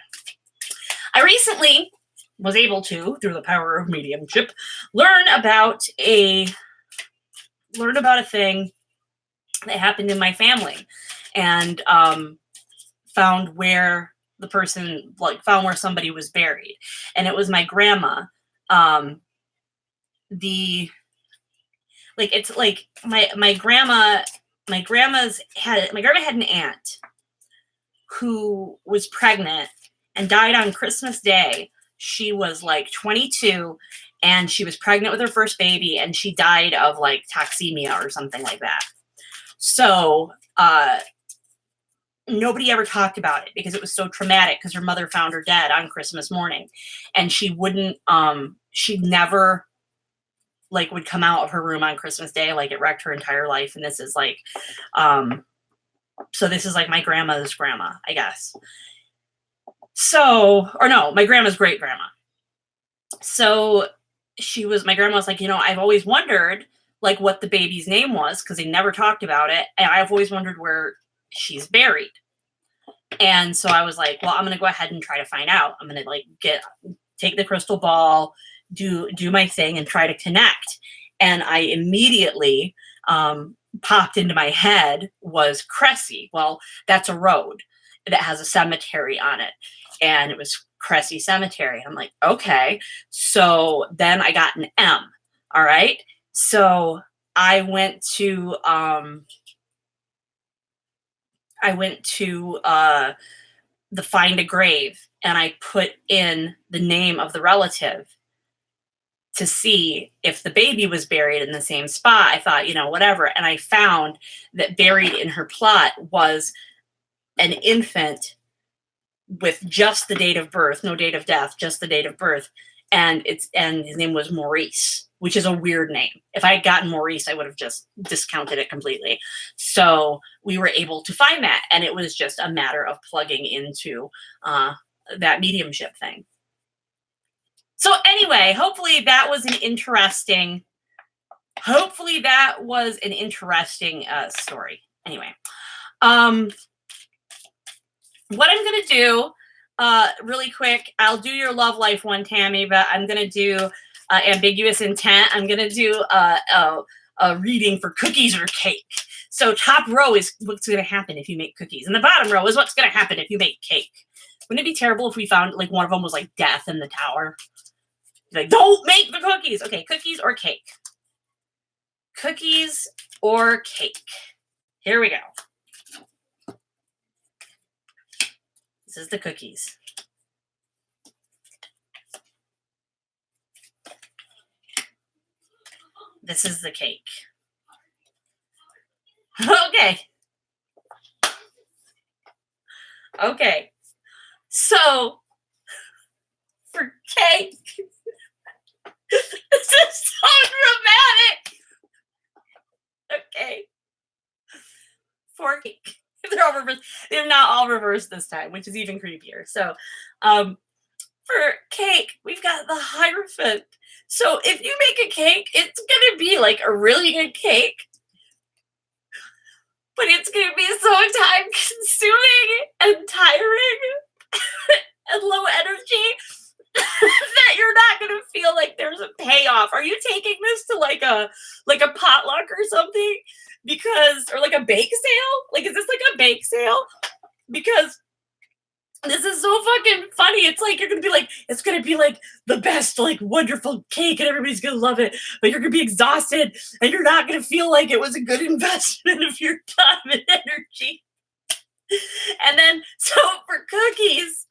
I recently was able to, through the power of mediumship, learn about a thing that happened in my family, and found where the person found where somebody was buried, and it was my grandma. It's like my grandma had an aunt who was pregnant and died on Christmas Day. She was like 22 and she was pregnant with her first baby, and she died of like toxemia or something like that. So nobody ever talked about it because it was so traumatic, because her mother found her dead on Christmas morning, and she never like would come out of her room on Christmas Day. Like, it wrecked her entire life. And this is like, so this is like my grandma's grandma, I guess. So, or no, my grandma's great grandma. So my grandma was like, I've always wondered like what the baby's name was because they never talked about it. And I've always wondered where she's buried. And so I was like, well, I'm going to go ahead and try to find out. I'm going to like take the crystal ball, do my thing and try to connect. And I immediately popped into my head was Cressy. Well, that's a road that has a cemetery on it. And it was Cressy Cemetery. I'm like, okay. So then I got an M. All right. So I went to the Find a Grave and I put in the name of the relative to see if the baby was buried in the same spot. I thought, whatever. And I found that buried in her plot was an infant with just the date of birth, no date of death, just the date of birth. And his name was Maurice, which is a weird name. If I had gotten Maurice, I would have just discounted it completely. So we were able to find that. And it was just a matter of plugging into that mediumship thing. So anyway, hopefully that was an interesting story. Anyway, what I'm going to do really quick, I'll do your love life one, Tammy, but I'm going to do ambiguous intent. I'm going to do a reading for cookies or cake. So top row is what's going to happen if you make cookies. And the bottom row is what's going to happen if you make cake. Wouldn't it be terrible if we found like one of them was like death in the tower? Like, don't make the cookies. Okay, cookies or cake. Cookies or cake. Here we go. This is the cookies. This is the cake. Okay. Okay. So, for cake, this is so dramatic. Okay. For cake. They're all reversed. They're not all reversed this time, which is even creepier. So, for cake, we've got the Hierophant. So if you make a cake, it's going to be like a really good cake, but it's going to be so time consuming and tiring and low energy that you're not going to feel like there's a payoff. Are you taking this to like a potluck or something? Or like a bake sale? Like, is this like a bake sale? Because this is so fucking funny. It's like you're gonna be like, it's gonna be like the best, like wonderful cake, and everybody's gonna love it. But you're gonna be exhausted, and you're not gonna feel like it was a good investment of your time and energy. And then, so for cookies,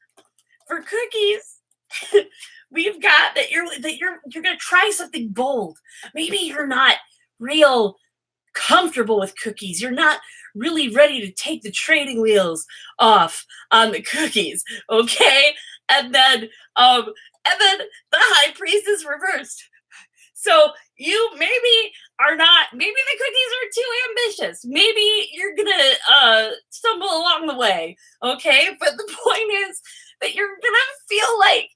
we've got that you're gonna try something bold. Maybe you're not real comfortable with cookies. You're not really ready to take the training wheels off on the cookies, okay? And then the High Priest is reversed. So you maybe the cookies are too ambitious. Maybe you're gonna stumble along the way, okay? But the point is that you're gonna feel like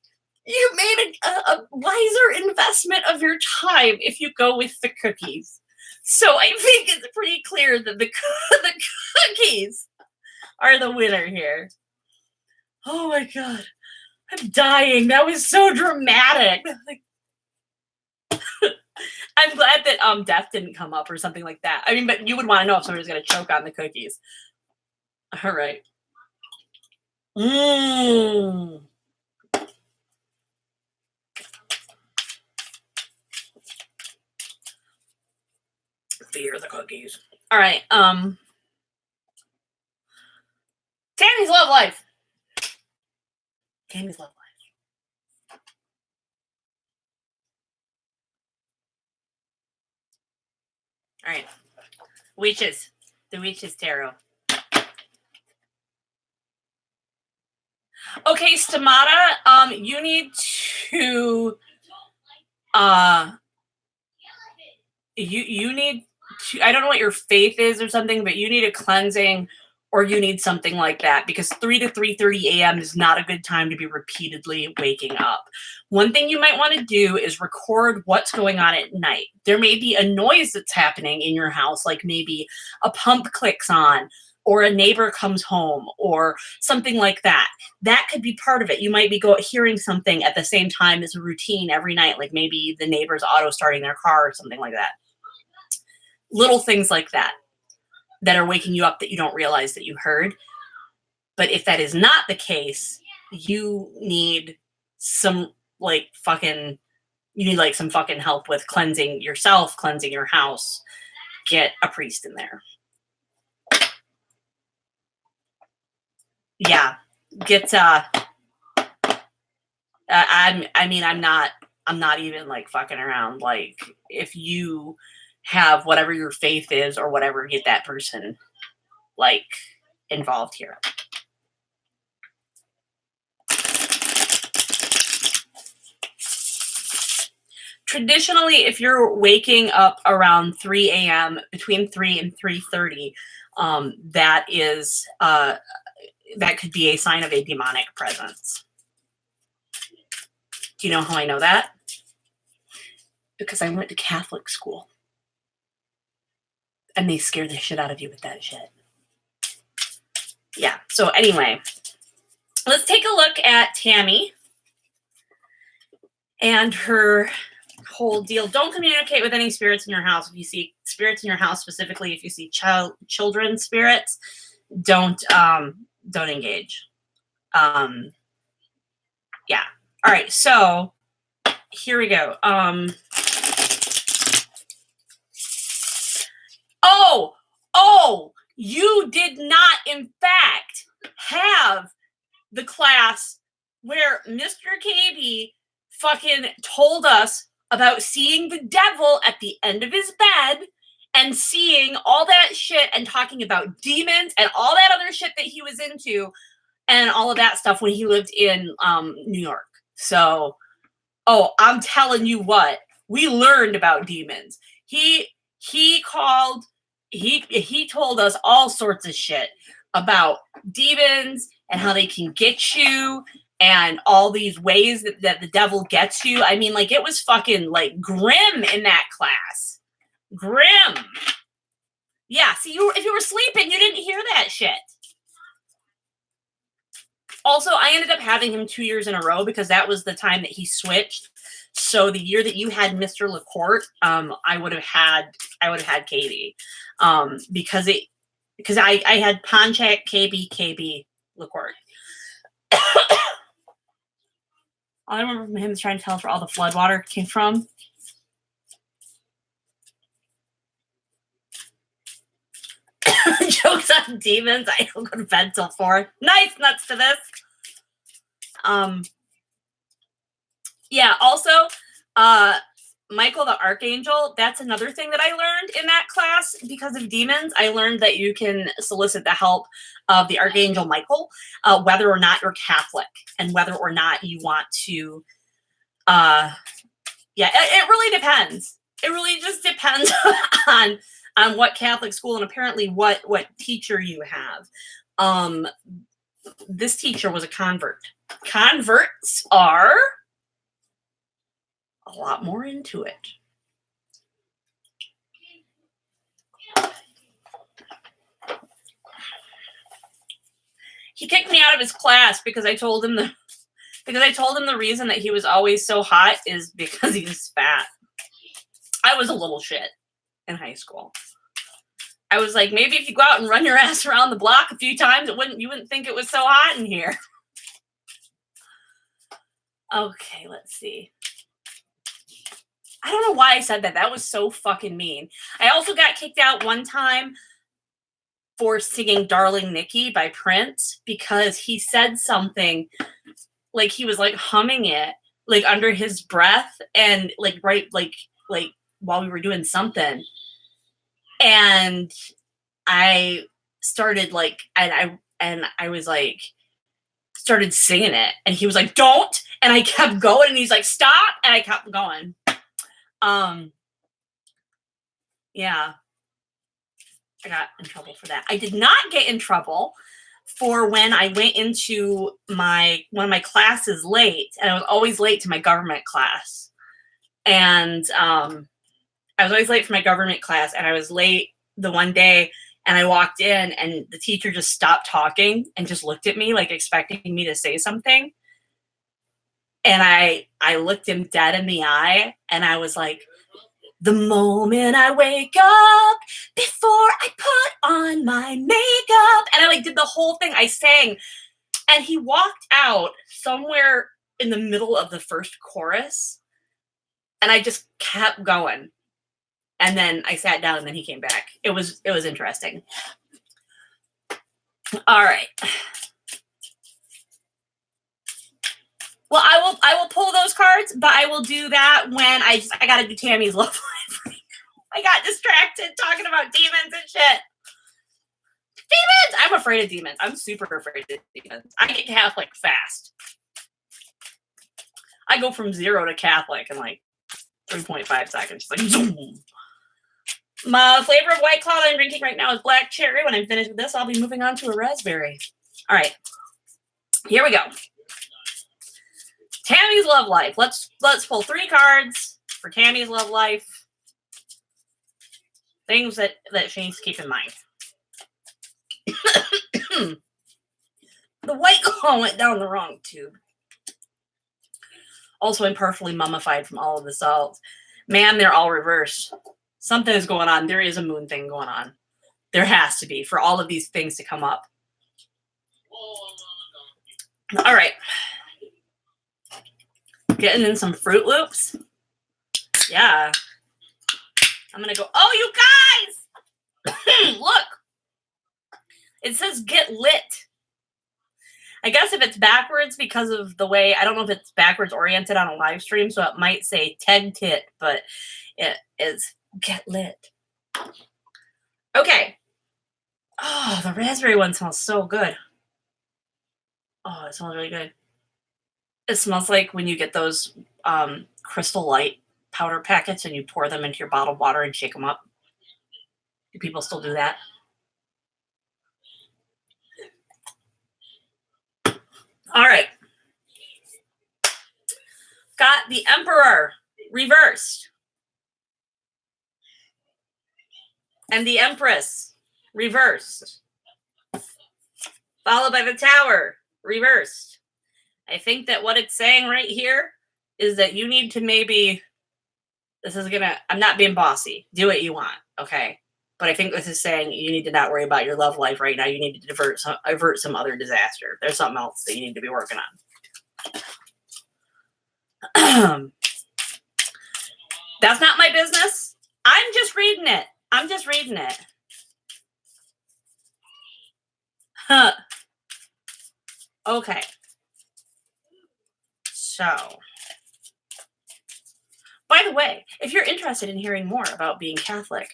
you made a wiser investment of your time if you go with the cookies. So I think it's pretty clear that the cookies are the winner here. Oh my God. I'm dying. That was so dramatic. I'm glad that death didn't come up or something like that. I mean, but you would want to know if somebody's going to choke on the cookies. All right. Fear the cookies. All right. Tammy's love life. Tammy's love life. All right. Witches. The Witches Tarot. Okay, Stamata, you need to you need to, I don't know what your faith is or something, but you need a cleansing or you need something like that, because 3 to 3:30 a.m. is not a good time to be repeatedly waking up. One thing you might want to do is record what's going on at night. There may be a noise that's happening in your house, like maybe a pump clicks on, or a neighbor comes home, or something like that. That could be part of it. You might be hearing something at the same time as a routine every night, like maybe the neighbor's auto starting their car or something like that. Little things like that are waking you up that you don't realize that you heard. But if that is not the case, you need some fucking help with cleansing yourself, cleansing your house. Get a priest in there. Yeah, get I'm not even like fucking around. Like, if you have whatever your faith is or whatever, get that person like involved here. Traditionally, if you're waking up around 3 a.m., between 3 and 3:30, that is that could be a sign of a demonic presence. Do you know how I know that? Because I went to Catholic school. And they scare the shit out of you with that shit. Yeah, so anyway, let's take a look at Tammy and her whole deal. Don't communicate with any spirits in your house. If you see spirits in your house, specifically if you see children spirits, don't engage. Yeah. All right, so here we go. Oh, you did not, in fact, have the class where Mr. KB fucking told us about seeing the devil at the end of his bed and seeing all that shit and talking about demons and all that other shit that he was into and all of that stuff when he lived in New York. So, I'm telling you what, we learned about demons. He told us all sorts of shit about demons and how they can get you and all these ways that the devil gets you. I mean, like, it was fucking like grim in that class. Grim. Yeah, see, if you were sleeping, you didn't hear that shit. Also, I ended up having him 2 years in a row because that was the time that he switched. So the year that you had Mr. LaCourte, I would have had Katie, because I had Ponchak, KB, LaCourte. All I remember from him is trying to tell us where all the flood water came from. Jokes on demons. I don't go to bed till 4. Nice nuts to this. Yeah, also, Michael the Archangel, that's another thing that I learned in that class because of demons. I learned that you can solicit the help of the Archangel Michael, whether or not you're Catholic and whether or not you want to, it really depends. It really just depends on what Catholic school and apparently what teacher you have. This teacher was a convert. Converts are a lot more into it. He kicked me out of his class because I told him the reason that he was always so hot is because he was fat. I was a little shit in high school. I was like, maybe if you go out and run your ass around the block a few times, you wouldn't think it was so hot in here. Okay, let's see. I don't know why I said that. That was so fucking mean. I also got kicked out one time for singing Darling Nikki by Prince because he said something like he was like humming it like under his breath and like while we were doing something. And I started like, I was like, started singing it and he was like, don't. And I kept going and he's like, stop. And I kept going. Yeah. I got in trouble for that. I did not get in trouble for when I went into one of my classes late, and I was always late to my government class. And I was always late for my government class, and I was late the one day, and I walked in, and the teacher just stopped talking and just looked at me like expecting me to say something. And I looked him dead in the eye, and I was like, the moment I wake up, before I put on my makeup. And I like did the whole thing. I sang. And he walked out somewhere in the middle of the first chorus. And I just kept going. And then I sat down, and then he came back. It was interesting. All right. Well, I will pull those cards, but I will do that when I gotta do Tammy's love life. I got distracted talking about demons and shit. Demons! I'm afraid of demons. I'm super afraid of demons. I get Catholic fast. I go from 0 to Catholic in like 3.5 seconds. Like zoom. My flavor of White Claw that I'm drinking right now is black cherry. When I'm finished with this, I'll be moving on to a raspberry. All right. Here we go. Tammy's love life. Let's pull 3 cards for Tammy's love life. Things that she needs to keep in mind. The White Claw went down the wrong tube. Also imperfectly mummified from all of the salts. Man, they're all reversed. Something is going on. There is a moon thing going on. There has to be for all of these things to come up. All right. Getting in some Fruit Loops. Yeah. I'm going to go, oh, you guys! Look. It says get lit. I guess if it's backwards because of the way, I don't know if it's backwards oriented on a live stream, so it might say Ted Tit, but it is get lit. Okay. Oh, the raspberry one smells so good. Oh, it smells really good. It smells like when you get those Crystal Light powder packets and you pour them into your bottled water and shake them up. Do people still do that? All right. Got the Emperor reversed. And the Empress reversed. Followed by the Tower reversed. I think that what it's saying right here is that you need to maybe, I'm not being bossy. Do what you want, okay? But I think this is saying you need to not worry about your love life right now. You need to avert some other disaster. There's something else that you need to be working on. That's not my business. I'm just reading it. Huh. Okay. So, by the way, if you're interested in hearing more about being Catholic,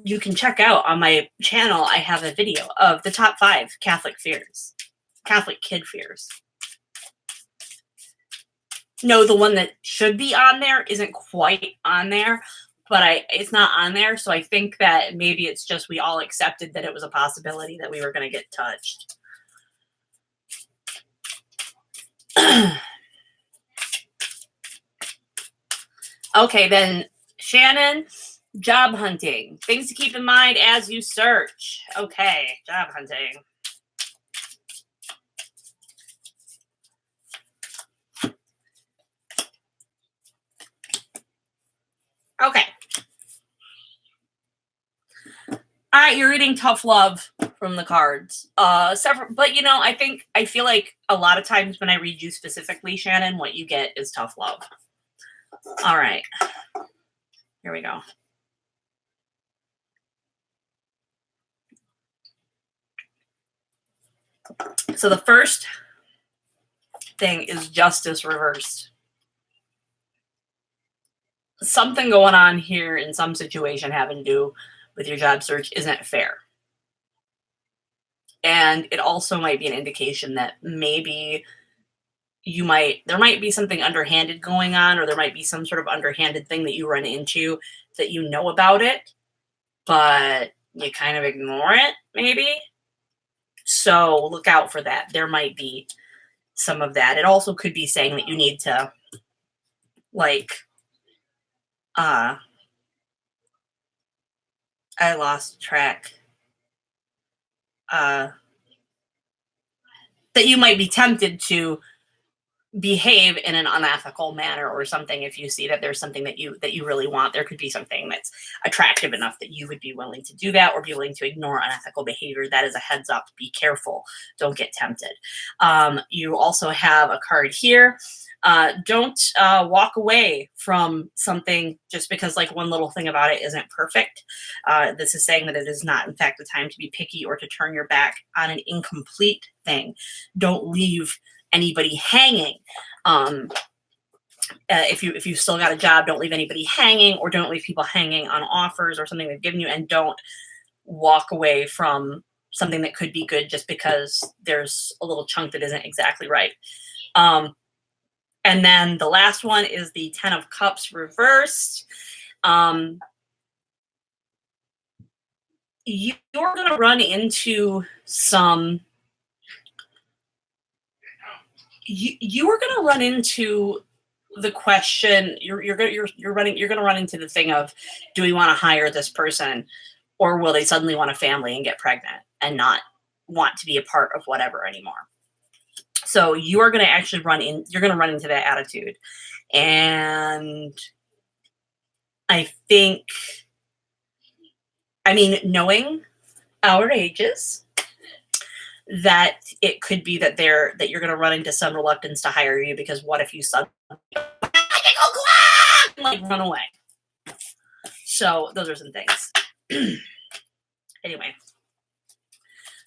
you can check out on my channel. I have a video of the top 5 Catholic fears, Catholic kid fears. No, the one that should be on there isn't quite on there, but it's not on there. So I think that maybe it's just we all accepted that it was a possibility that we were going to get touched. Okay, then Shannon, job hunting. Things to keep in mind as you search. Okay, job hunting. Okay. All right, you're reading tough love from the cards. But I feel like a lot of times when I read you specifically, Shannon, what you get is tough love. All right. Here we go. So the first thing is justice reversed. Something going on here in some situation having to do with your job search isn't fair. And it also might be an indication that maybe there might be something underhanded going on, or there might be some sort of underhanded thing that you run into that you know about it, but you kind of ignore it, maybe. So look out for that. There might be some of that. It also could be saying that you need to, like, I lost track. That you might be tempted to behave in an unethical manner or something if you see that there's something that you really want. There could be something that's attractive enough that you would be willing to do that or be willing to ignore unethical behavior. That is a heads up. Be careful. Don't get tempted. You also have a card here. Don't walk away from something just because like one little thing about it isn't perfect. This is saying that it is not, in fact, the time to be picky or to turn your back on an incomplete thing. Don't leave anybody hanging. If you still got a job, don't leave anybody hanging, or don't leave people hanging on offers or something they've given you, and don't walk away from something that could be good just because there's a little chunk that isn't exactly right. And then the last one is the 10 of Cups reversed. You're going to run into some. You are going to run into the question. You're going to run into the thing of, do we want to hire this person, or will they suddenly want a family and get pregnant and not want to be a part of whatever anymore? So you are going to actually you're going to run into that attitude. And I think, knowing our ages, that it could be that you're going to run into some reluctance to hire you, because what if you suddenly like run away? So those are some things. Anyway,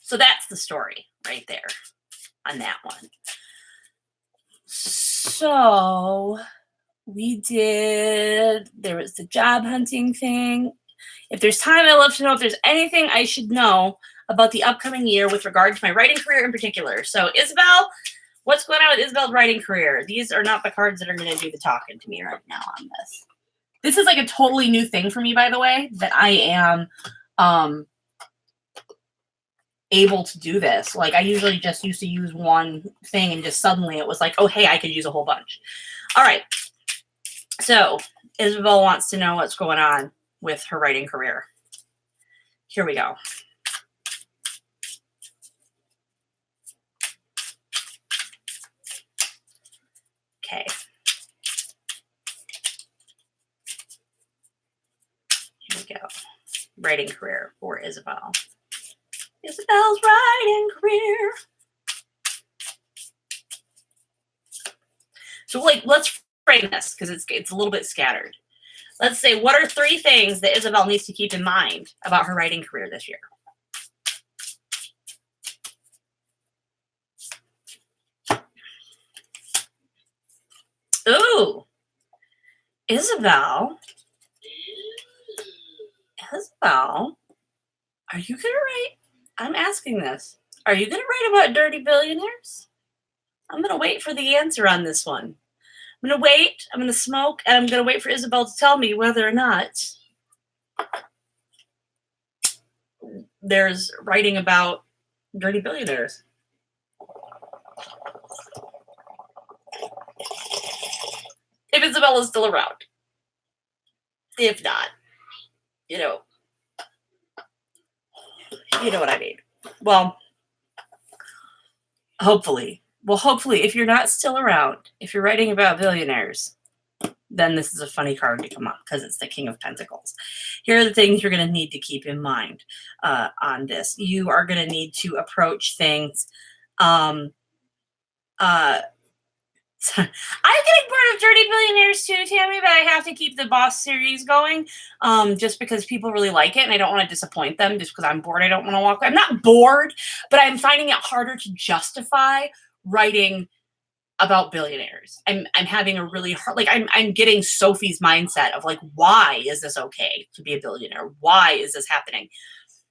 so that's the story right there on that one. So there was the job hunting thing. If there's time, I'd love to know if there's anything I should know about the upcoming year with regard to my writing career in particular. So Isabel, what's going on with Isabel's writing career? These are not the cards that are going to do the talking to me right now on this. This is like a totally new thing for me, by the way, that I am able to do this. Like, I usually just used to use one thing and just suddenly it was like, oh, hey, I could use a whole bunch. All right. So Isabel wants to know what's going on with her writing career. Here we go. Okay. Here we go. Writing career for Isabel. Isabel's writing career. So, like, let's frame this because it's a little bit scattered. Let's say, what are 3 things that Isabel needs to keep in mind about her writing career this year? Ooh, Isabel, are you going to write? I'm asking this. Are you going to write about dirty billionaires? I'm going to wait for the answer on this one. I'm going to wait. I'm going to smoke, and I'm going to wait for Isabel to tell me whether or not there's writing about dirty billionaires. If Isabel is still around. If not, you know what I mean. Well, hopefully, if you're not still around, if you're writing about billionaires, then this is a funny card to come up because it's the King of Pentacles. Here are the things you're going to need to keep in mind on this. You are going to need to approach things. I'm getting bored of Dirty Billionaires too, Tammy, but I have to keep the Boss series going just because people really like it and I don't want to disappoint them just because I'm bored. I don't want to walk away. I'm not bored, but I'm finding it harder to justify writing about billionaires. I'm having a really hard, like I'm getting Sophie's mindset of like, why is this okay to be a billionaire? Why is this happening?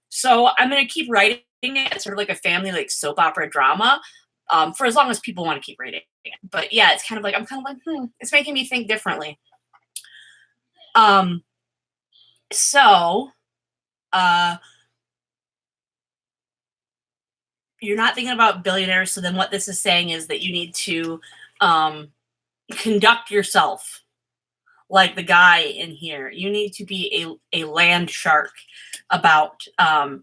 So I'm going to keep writing it, sort of like a family, like soap opera drama for as long as people want to keep reading it. But yeah, it's kind of like, I'm kind of like, it's making me think differently. So you're not thinking about billionaires. So then what this is saying is that you need to conduct yourself like the guy in here. You need to be a land shark about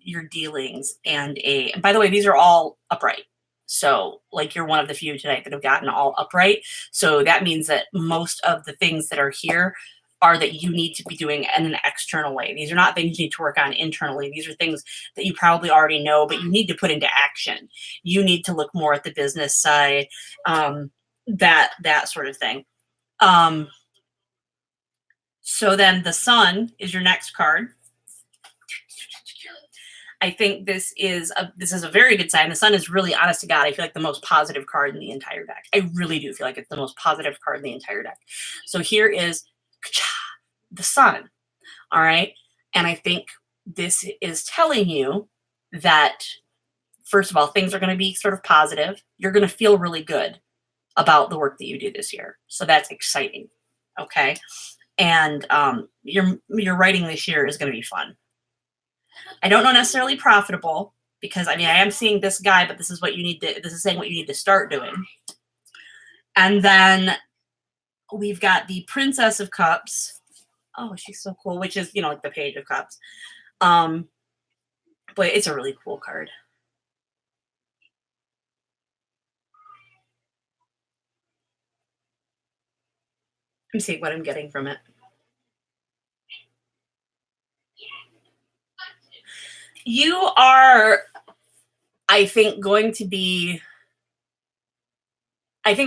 your dealings. And by the way, these are all upright. So like you're one of the few tonight that have gotten all upright. So that means that most of the things that are here are that you need to be doing in an external way. These are not things you need to work on internally. These are things that you probably already know, but you need to put into action. You need to look more at the business side, that sort of thing. So then the sun is your next card. I think this is a very good sign. The sun is really, honest to God, I feel like the most positive card in the entire deck. I really do feel like it's the most positive card in the entire deck. So here is the sun. All right. And I think this is telling you that, first of all, things are going to be sort of positive. You're going to feel really good about the work that you do this year. So that's exciting. Okay. And your writing this year is going to be fun. I don't know necessarily profitable, because I mean, I am seeing this guy, but this is saying what you need to start doing. And then we've got the Princess of Cups. Oh, she's so cool, which is, like the Page of Cups. But it's a really cool card. Let me see what I'm getting from it. You are, I think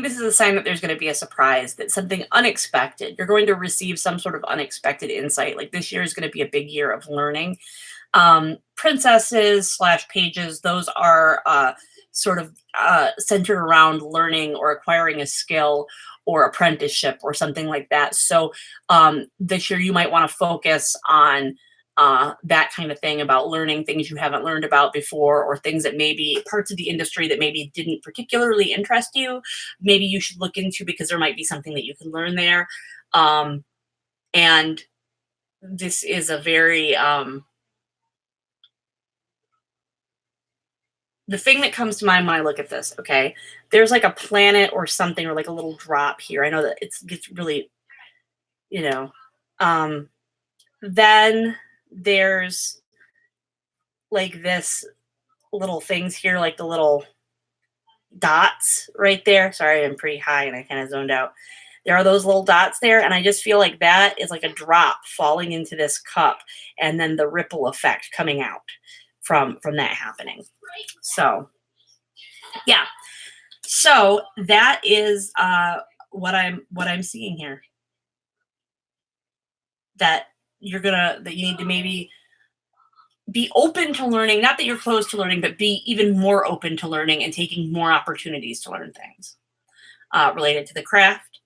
this is a sign that there's going to be a surprise, that something unexpected. You're going to receive some sort of unexpected insight. Like this year is going to be a big year of learning. Princesses / pages, those are sort of centered around learning or acquiring a skill or apprenticeship or something like that. So this year you might want to focus on that kind of thing, about learning things you haven't learned about before, or things that maybe parts of the industry that maybe didn't particularly interest you. Maybe you should look into, because there might be something that you can learn there. And this is a very, the thing that comes to mind when I look at this, okay, there's like a planet or something, or like a little drop here. I know that it gets really, then there's like this little things here, like the little dots right there. Sorry, I'm pretty high and I kind of zoned out. There are those little dots there, and I just feel like that is like a drop falling into this cup, and then the ripple effect coming out from that happening. So yeah, so that is what I'm seeing here, that you need to maybe be open to learning. Not that you're closed to learning, but be even more open to learning and taking more opportunities to learn things related to the craft.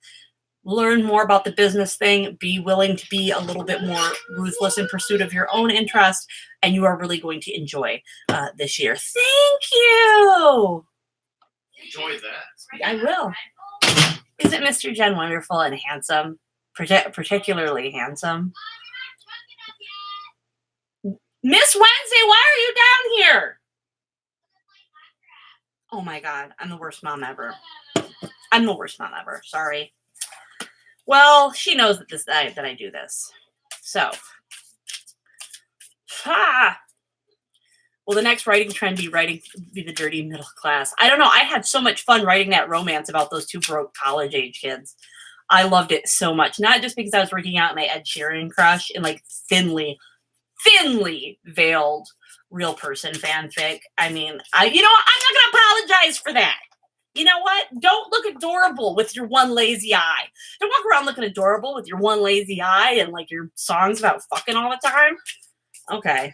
Learn more about the business thing. Be willing to be a little bit more ruthless in pursuit of your own interest, and you are really going to enjoy this year. Thank you. Enjoy that. I will. Isn't Mr. Jen wonderful and handsome? Particularly handsome. Miss Wednesday, why are you down here? Oh my God, I'm the worst mom ever. Sorry. Well, she knows that I do this. So, well, the next writing trend be the dirty middle class. I don't know. I had so much fun writing that romance about those two broke college age kids. I loved it so much. Not just because I was working out my Ed Sheeran crush in like thinly veiled real person fanfic. I mean, I'm not gonna apologize for that. You know what? Don't look adorable with your one lazy eye. Don't walk around looking adorable with your one lazy eye and like your songs about fucking all the time. Okay.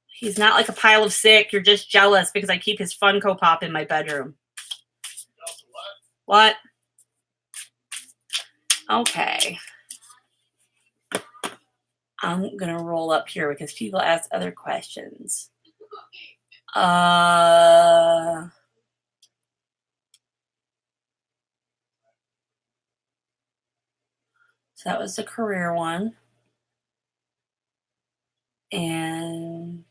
He's not like a pile of sick. You're just jealous because I keep his Funko Pop in my bedroom. What? Okay. I'm going to roll up here because people ask other questions. So that was the career one. And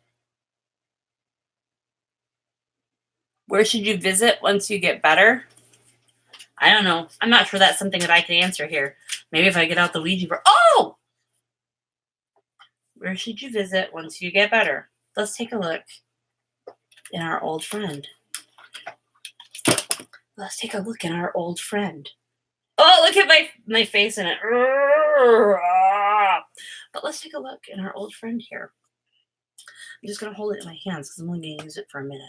where should you visit once you get better? I don't know. I'm not sure that's something that I can answer here. Maybe if I get out the Ouija board. Oh! Where should you visit once you get better? Let's take a look in our old friend. Let's take a look in our old friend. Oh, look at my face in it. But let's take a look in our old friend here. I'm just going to hold it in my hands because I'm only going to use it for a minute.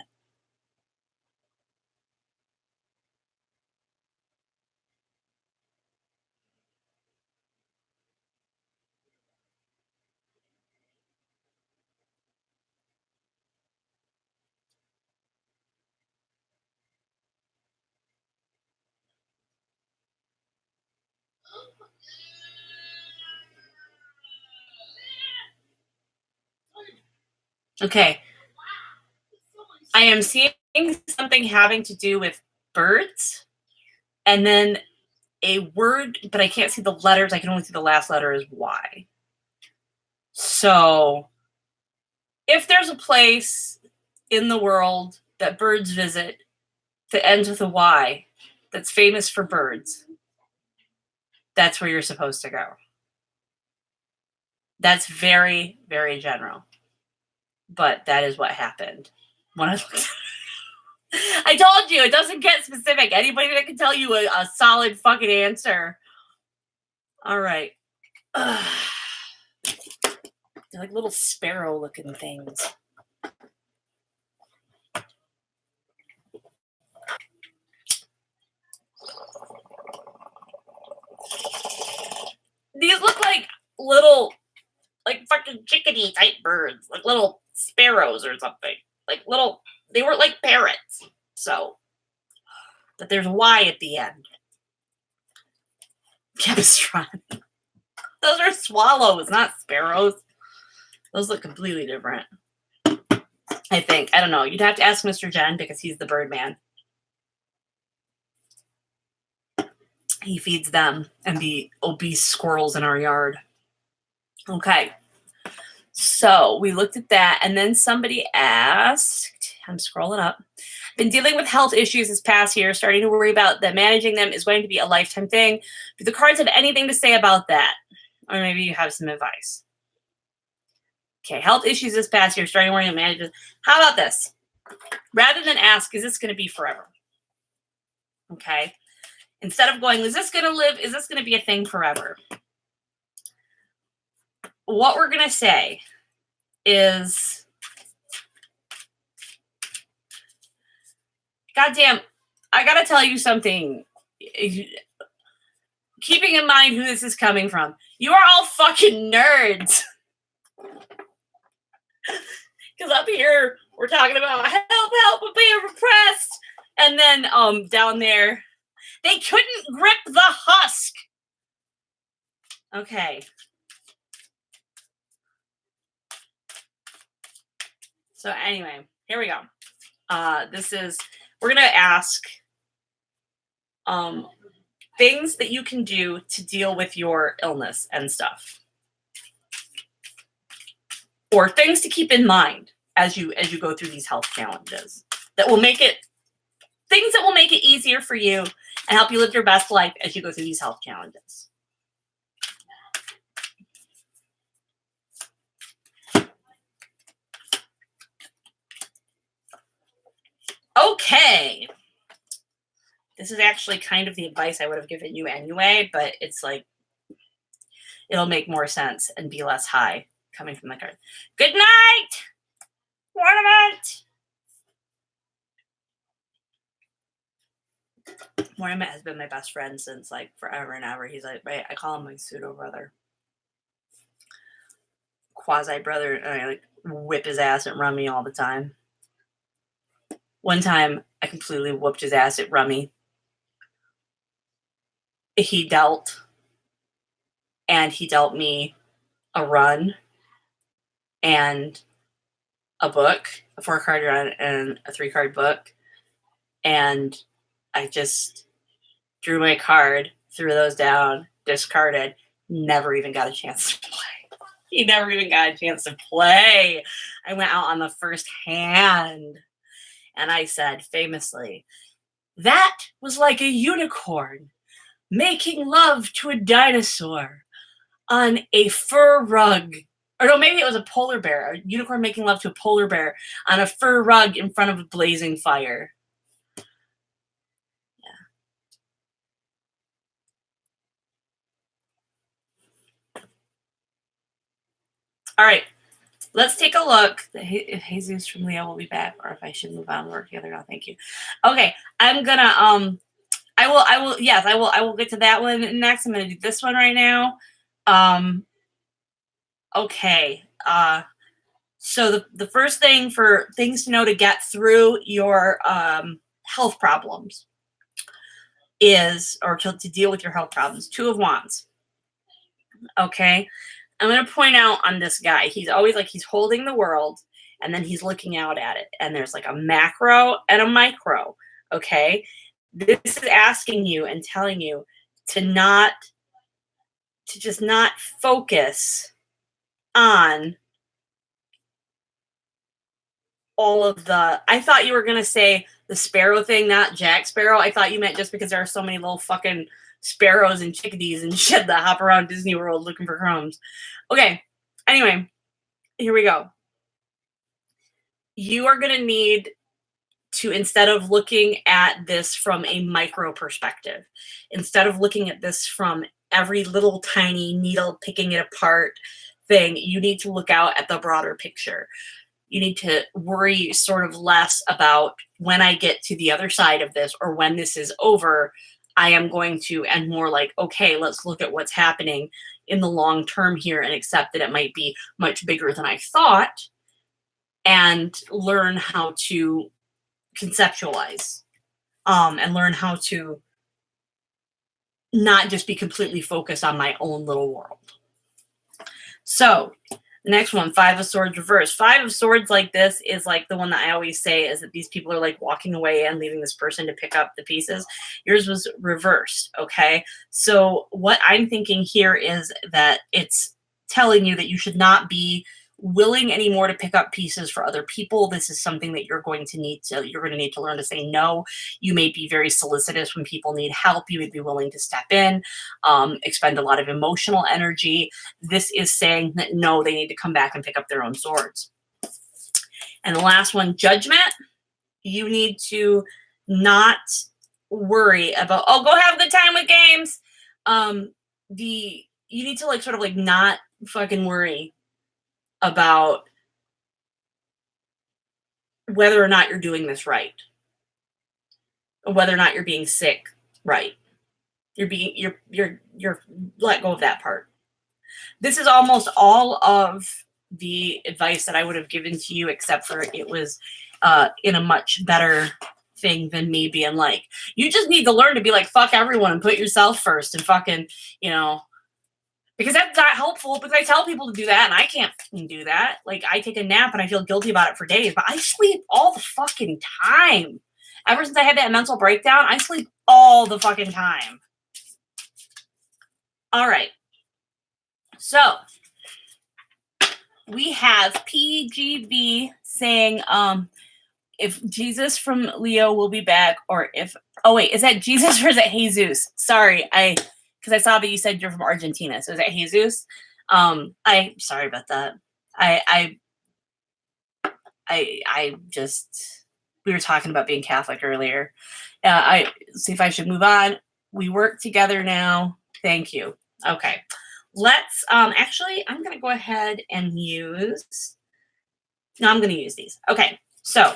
Okay. I am seeing something having to do with birds and then a word, but I can't see the letters. I can only see the last letter is Y. So if there's a place in the world that birds visit that ends with a Y that's famous for birds, that's where you're supposed to go. That's very, very general. But that is what happened when I looked. I told you, it doesn't get specific. Anybody that can tell you a solid fucking answer. All right. They're like little sparrow looking things. These look like little, like fucking chickadee type birds, like little sparrows or something. Like little, they were like parrots. So, but there's a Y at the end. Capistron. Those are swallows, not sparrows. Those look completely different. I think. I don't know. You'd have to ask Mr. Jen because he's the bird man. He feeds them and the obese squirrels in our yard. Okay. So we looked at that, and then somebody asked, I'm scrolling up, been dealing with health issues this past year, starting to worry about that managing them is going to be a lifetime thing. Do the cards have anything to say about that? Or maybe you have some advice. Okay, health issues this past year, starting to worry about managing. How about this? Rather than ask, is this going to be forever? Okay. Instead of going, is this going to live? Is this going to be a thing forever? What we're going to say is, goddamn, I got to tell you something. Keeping in mind who this is coming from, you are all fucking nerds. Because up here, we're talking about help, I'm being repressed. And then down there, they couldn't grip the husk. Okay. So anyway, here we go. We're going to ask things that you can do to deal with your illness and stuff. Or things to keep in mind as you go through these health challenges that will make it easier for you and help you live your best life as you go through these health challenges. Okay. This is actually kind of the advice I would have given you anyway, but it's like, it'll make more sense and be less high coming from the card. Good night! Ornament! Ornament has been my best friend since like forever and ever. He's like, I call him my pseudo brother. Quasi brother. I like whip his ass at Rummy all the time. One time I completely whooped his ass at Rummy. He dealt me a run and a book, a 4-card run and a 3-card book. And I just drew my card, threw those down, discarded, never even got a chance to play. He never even got a chance to play. I went out on the first hand. And I said famously, that was like a unicorn making love to a dinosaur on a fur rug. Or no, maybe it was a polar bear. A unicorn making love to a polar bear on a fur rug in front of a blazing fire. All right, let's take a look. If Jesus from Leo will be back, or if I should move on and work together. No, thank you. Okay, I'm gonna yes, I will get to that one next. I'm gonna do this one right now. Okay. So the first thing for things to know to get through your health problems is, or to deal with your health problems, Two of Wands. Okay. I'm going to point out on this guy, he's always like, he's holding the world and then he's looking out at it. And there's like a macro and a micro. Okay. This is asking you and telling you to just not focus on all of the, I thought you were going to say the sparrow thing, not Jack Sparrow. I thought you meant just because there are so many little fucking sparrows and chickadees and shit that hop around Disney World looking for crumbs. Okay. Anyway, here we go. You are going to need to, instead of looking at this from a micro perspective, instead of looking at this from every little tiny needle picking it apart thing, you need to look out at the broader picture. You need to worry sort of less about when I get to the other side of this or when this is over, I am going to, and more like, okay, let's look at what's happening in the long term here and accept that it might be much bigger than I thought, and learn how to conceptualize and learn how to not just be completely focused on my own little world. So the next one, Five of Swords reversed. Five of Swords like this is like the one that I always say is that these people are like walking away and leaving this person to pick up the pieces. Yours was reversed, okay? So what I'm thinking here is that it's telling you that you should not be willing anymore to pick up pieces for other people. This is something that you're going to need to learn to say no. You may be very solicitous when people need help. You would be willing to step in, expend a lot of emotional energy. This is saying that no, they need to come back and pick up their own swords. And the last one, Judgment. You need to not worry about, oh, go have a good time with games. You need to like sort of like not fucking worry about whether or not you're doing this right, or whether or not you're being sick right. You're let go of that part. This is almost all of the advice that I would have given to you, except for it was in a much better thing than me being like, you just need to learn to be like, fuck everyone and put yourself first and fucking, because that's not helpful, because I tell people to do that and I can't fucking do that. Like, I take a nap and I feel guilty about it for days, but I sleep all the fucking time. Ever since I had that mental breakdown, I sleep all the fucking time. All right. So we have PGV saying, if Jesus from Leo will be back, or if, oh wait, is that Jesus or is it Jesus? Sorry, because I saw that you said you're from Argentina. So is that Jesus? Sorry about that. I just, we were talking about being Catholic earlier. I see if I should move on. We work together now. Thank you. Okay. Let's, actually, I'm going to go ahead and use, no, I'm going to use these. Okay. So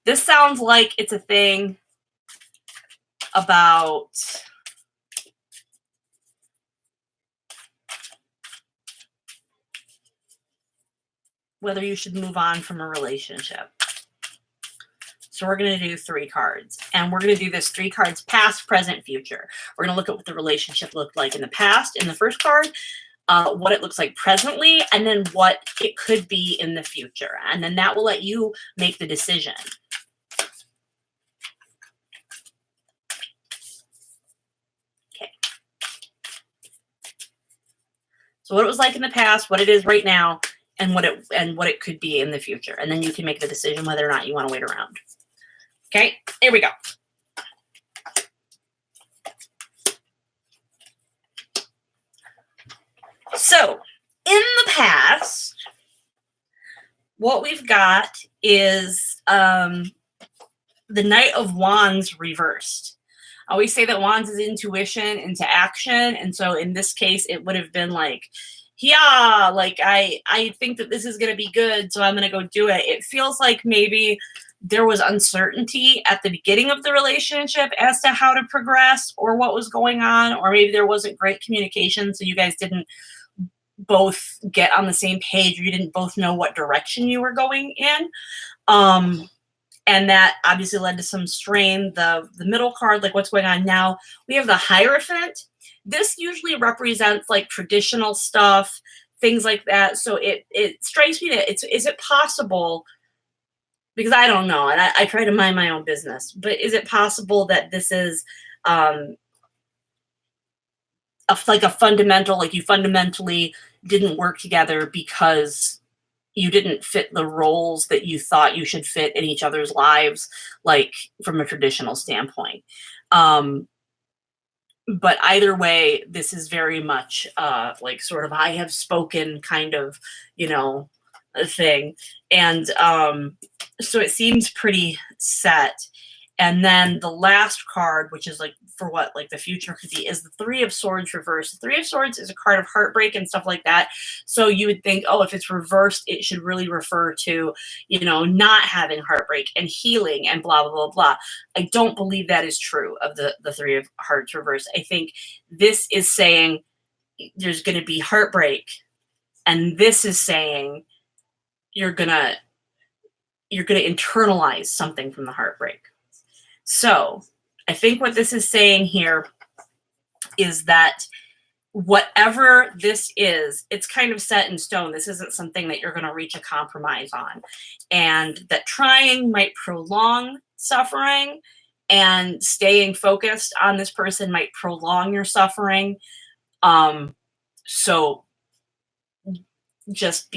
this sounds like it's a thing about whether you should move on from a relationship. So we're going to do 3 cards, and we're going to do this 3 cards, past, present, future. We're going to look at what the relationship looked like in the past in the first card, what it looks like presently, and then what it could be in the future. And then that will let you make the decision. Okay. So what it was like in the past, what it is right now, and what it could be in the future. And then you can make the decision whether or not you want to wait around. Okay, here we go. So in the past, what we've got is the Knight of Wands reversed. I always say that Wands is intuition into action. And so in this case, it would have been like, yeah, like I think that this is going to be good, so I'm going to go do it. It feels like maybe there was uncertainty at the beginning of the relationship as to how to progress or what was going on, or maybe there wasn't great communication, so you guys didn't both get on the same page, or you didn't both know what direction you were going in. And that obviously led to some strain. The middle card, like what's going on now, we have the Hierophant. This usually represents like traditional stuff, things like that. So it strikes me that is it possible, because I don't know, and I try to mind my own business, but is it possible that this is like a fundamental, like you fundamentally didn't work together because you didn't fit the roles that you thought you should fit in each other's lives, like from a traditional standpoint. But either way, this is very much like sort of I have spoken kind of, a thing. And so it seems pretty set. And then the last card, which is like for what like the future could be, is the Three of Swords reversed. The Three of Swords is a card of heartbreak and stuff like that. So you would think, oh, if it's reversed, it should really refer to, not having heartbreak and healing and blah, blah, blah, blah. I don't believe that is true of the Three of Hearts reversed. I think this is saying there's going to be heartbreak. And this is saying you're going to internalize something from the heartbreak. So I think what this is saying here is that whatever this is, it's kind of set in stone. This isn't something that you're going to reach a compromise on. And that trying might prolong suffering, and staying focused on this person might prolong your suffering. So just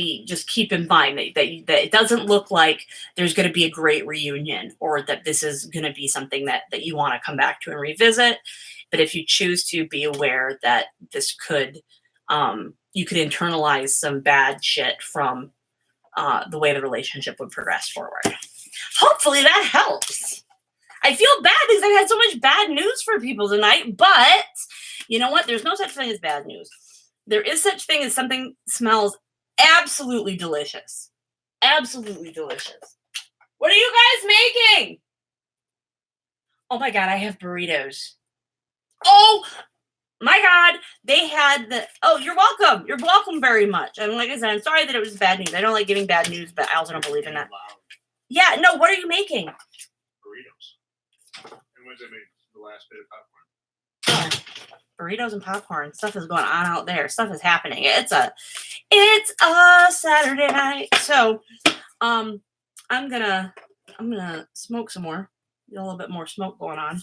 keep in mind that it doesn't look like there's going to be a great reunion, or that this is going to be something that you want to come back to and revisit. But if you choose to, be aware that this could, you could internalize some bad shit from the way the relationship would progress forward. Hopefully that helps. I feel bad because I've had so much bad news for people tonight, but you know what? There's no such thing as bad news. There is such thing as something smells absolutely delicious. Absolutely delicious. What are you guys making? Oh my God, I have burritos. Oh my God, they had oh, you're welcome. You're welcome very much. And like I said, I'm sorry that it was bad news. I don't like giving bad news, but I also don't believe in that. Yeah, no, what are you making? Burritos. And what did I make? The last bit of popcorn. Oh, burritos and popcorn. Stuff is going on out there. Stuff is happening. It's a Saturday night. So I'm gonna smoke some more. Get a little bit more smoke going on.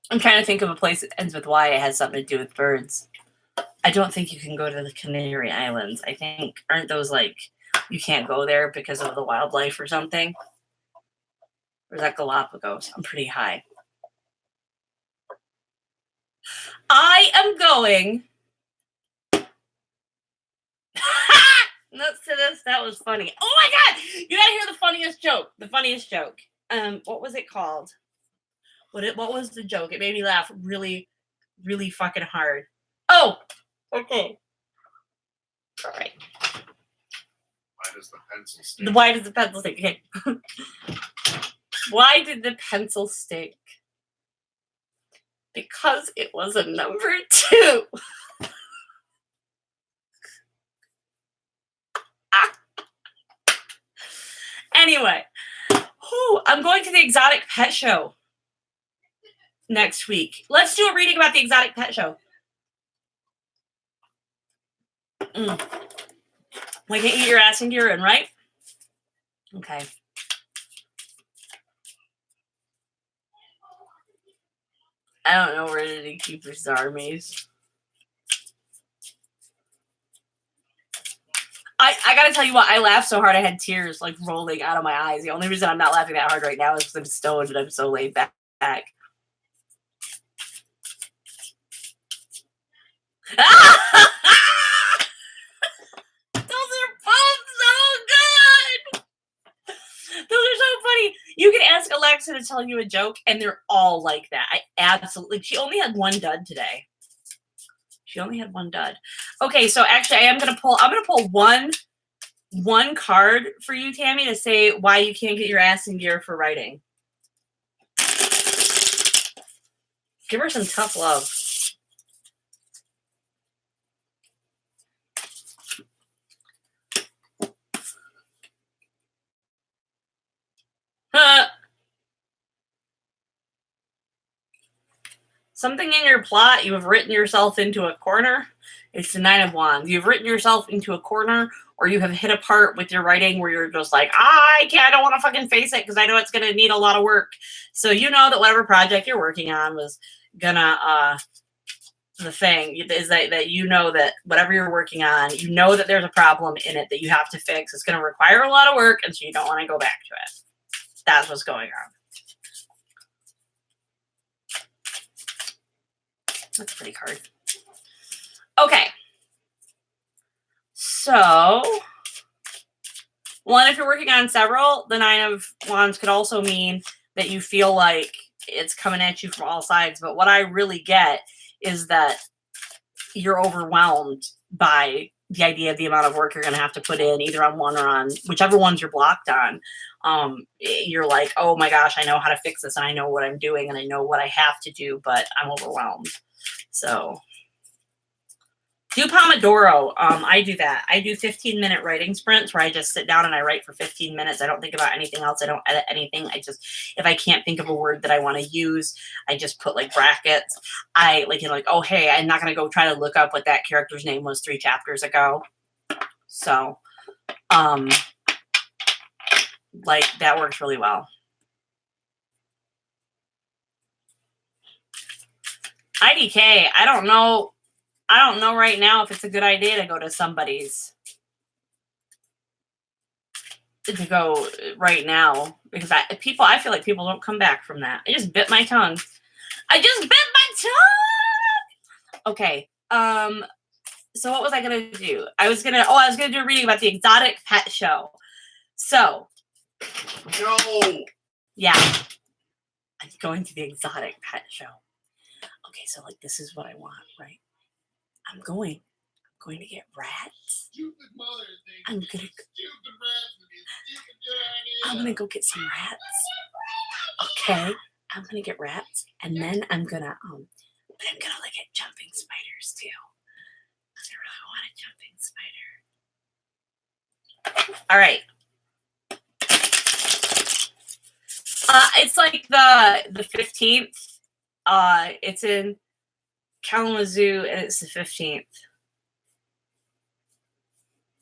I'm trying to think of a place that ends with Y. It has something to do with birds. I don't think you can go to the Canary Islands. I think, aren't those like, you can't go there because of the wildlife or something? Or is that Galapagos? I'm pretty high. I am going. Let's to this. That was funny. Oh my God! You gotta hear the funniest joke. The funniest joke. What was it called? What was the joke? It made me laugh really, really fucking hard. Oh, okay. All right. Why does the pencil stink? Why does the pencil stink? Okay. Why did the pencil stink? Because it was a number 2. Anyway, I'm going to the exotic pet show next week. Let's do a reading about the exotic pet show. Why can't you get your ass into urine, right? Okay. I don't know where did he keep his armies. I gotta tell you what, I laughed so hard I had tears like rolling out of my eyes. The only reason I'm not laughing that hard right now is because I'm stoned and I'm so laid back. Those are both so good. Those are so funny. You can ask Alexa to tell you a joke, and they're all like that. I absolutely. She only had one dud today. She only had one dud. Okay, so actually, I'm gonna pull one card for you, Tammy, to say why you can't get your ass in gear for writing. Give her some tough love. Something in your plot, you have written yourself into a corner. It's the Nine of Wands. You've written yourself into a corner, or you have hit a part with your writing where you're just like, I don't want to fucking face it because I know it's going to need a lot of work. So you know that whatever project you're working on was gonna, the thing is that you know that whatever you're working on, you know that there's a problem in it that you have to fix. It's going to require a lot of work, and so you don't want to go back to it. That's what's going on. That's a pretty card. Okay. So, one, if you're working on several, the Nine of Wands could also mean that you feel like it's coming at you from all sides. But what I really get is that you're overwhelmed by the idea of the amount of work you're going to have to put in, either on one or on whichever ones you're blocked on. You're like, oh my gosh, I know how to fix this, and I know what I'm doing, and I know what I have to do, but I'm overwhelmed. So do Pomodoro. I do that. I do 15-minute writing sprints where I just sit down and I write for 15 minutes. I don't think about anything else. I don't edit anything. If I can't think of a word that I want to use, I just put like brackets. Oh, hey, I'm not going to go try to look up what that character's name was 3 chapters ago. So, that works really well. IDK, I don't know right now if it's a good idea to go to somebody's to go right now because I feel like people don't come back from that. I just bit my tongue. Okay. So what was I gonna do? I was gonna do a reading about the exotic pet show. So No. Yeah. I'm going to the exotic pet show. Okay, so this is what I want, right? I'm going to get rats. I'm gonna go get some rats. Okay, I'm gonna get rats, and then I'm gonna look at jumping spiders too. I really want a jumping spider. All right. It's like the 15th. It's in Kalamazoo, and it's the 15th.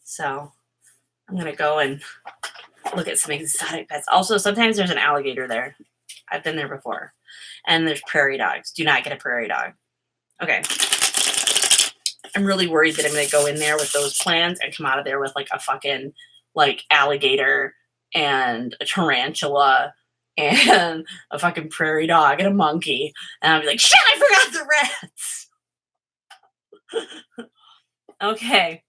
So I'm gonna go and look at some exotic pets. Also, sometimes there's an alligator there. I've been there before. And there's prairie dogs. Do not get a prairie dog. Okay. I'm really worried that I'm going to go in there with those plans and come out of there with a fucking alligator and a tarantula and a fucking prairie dog and a monkey. And I'll be like, shit, I forgot the rats. Okay.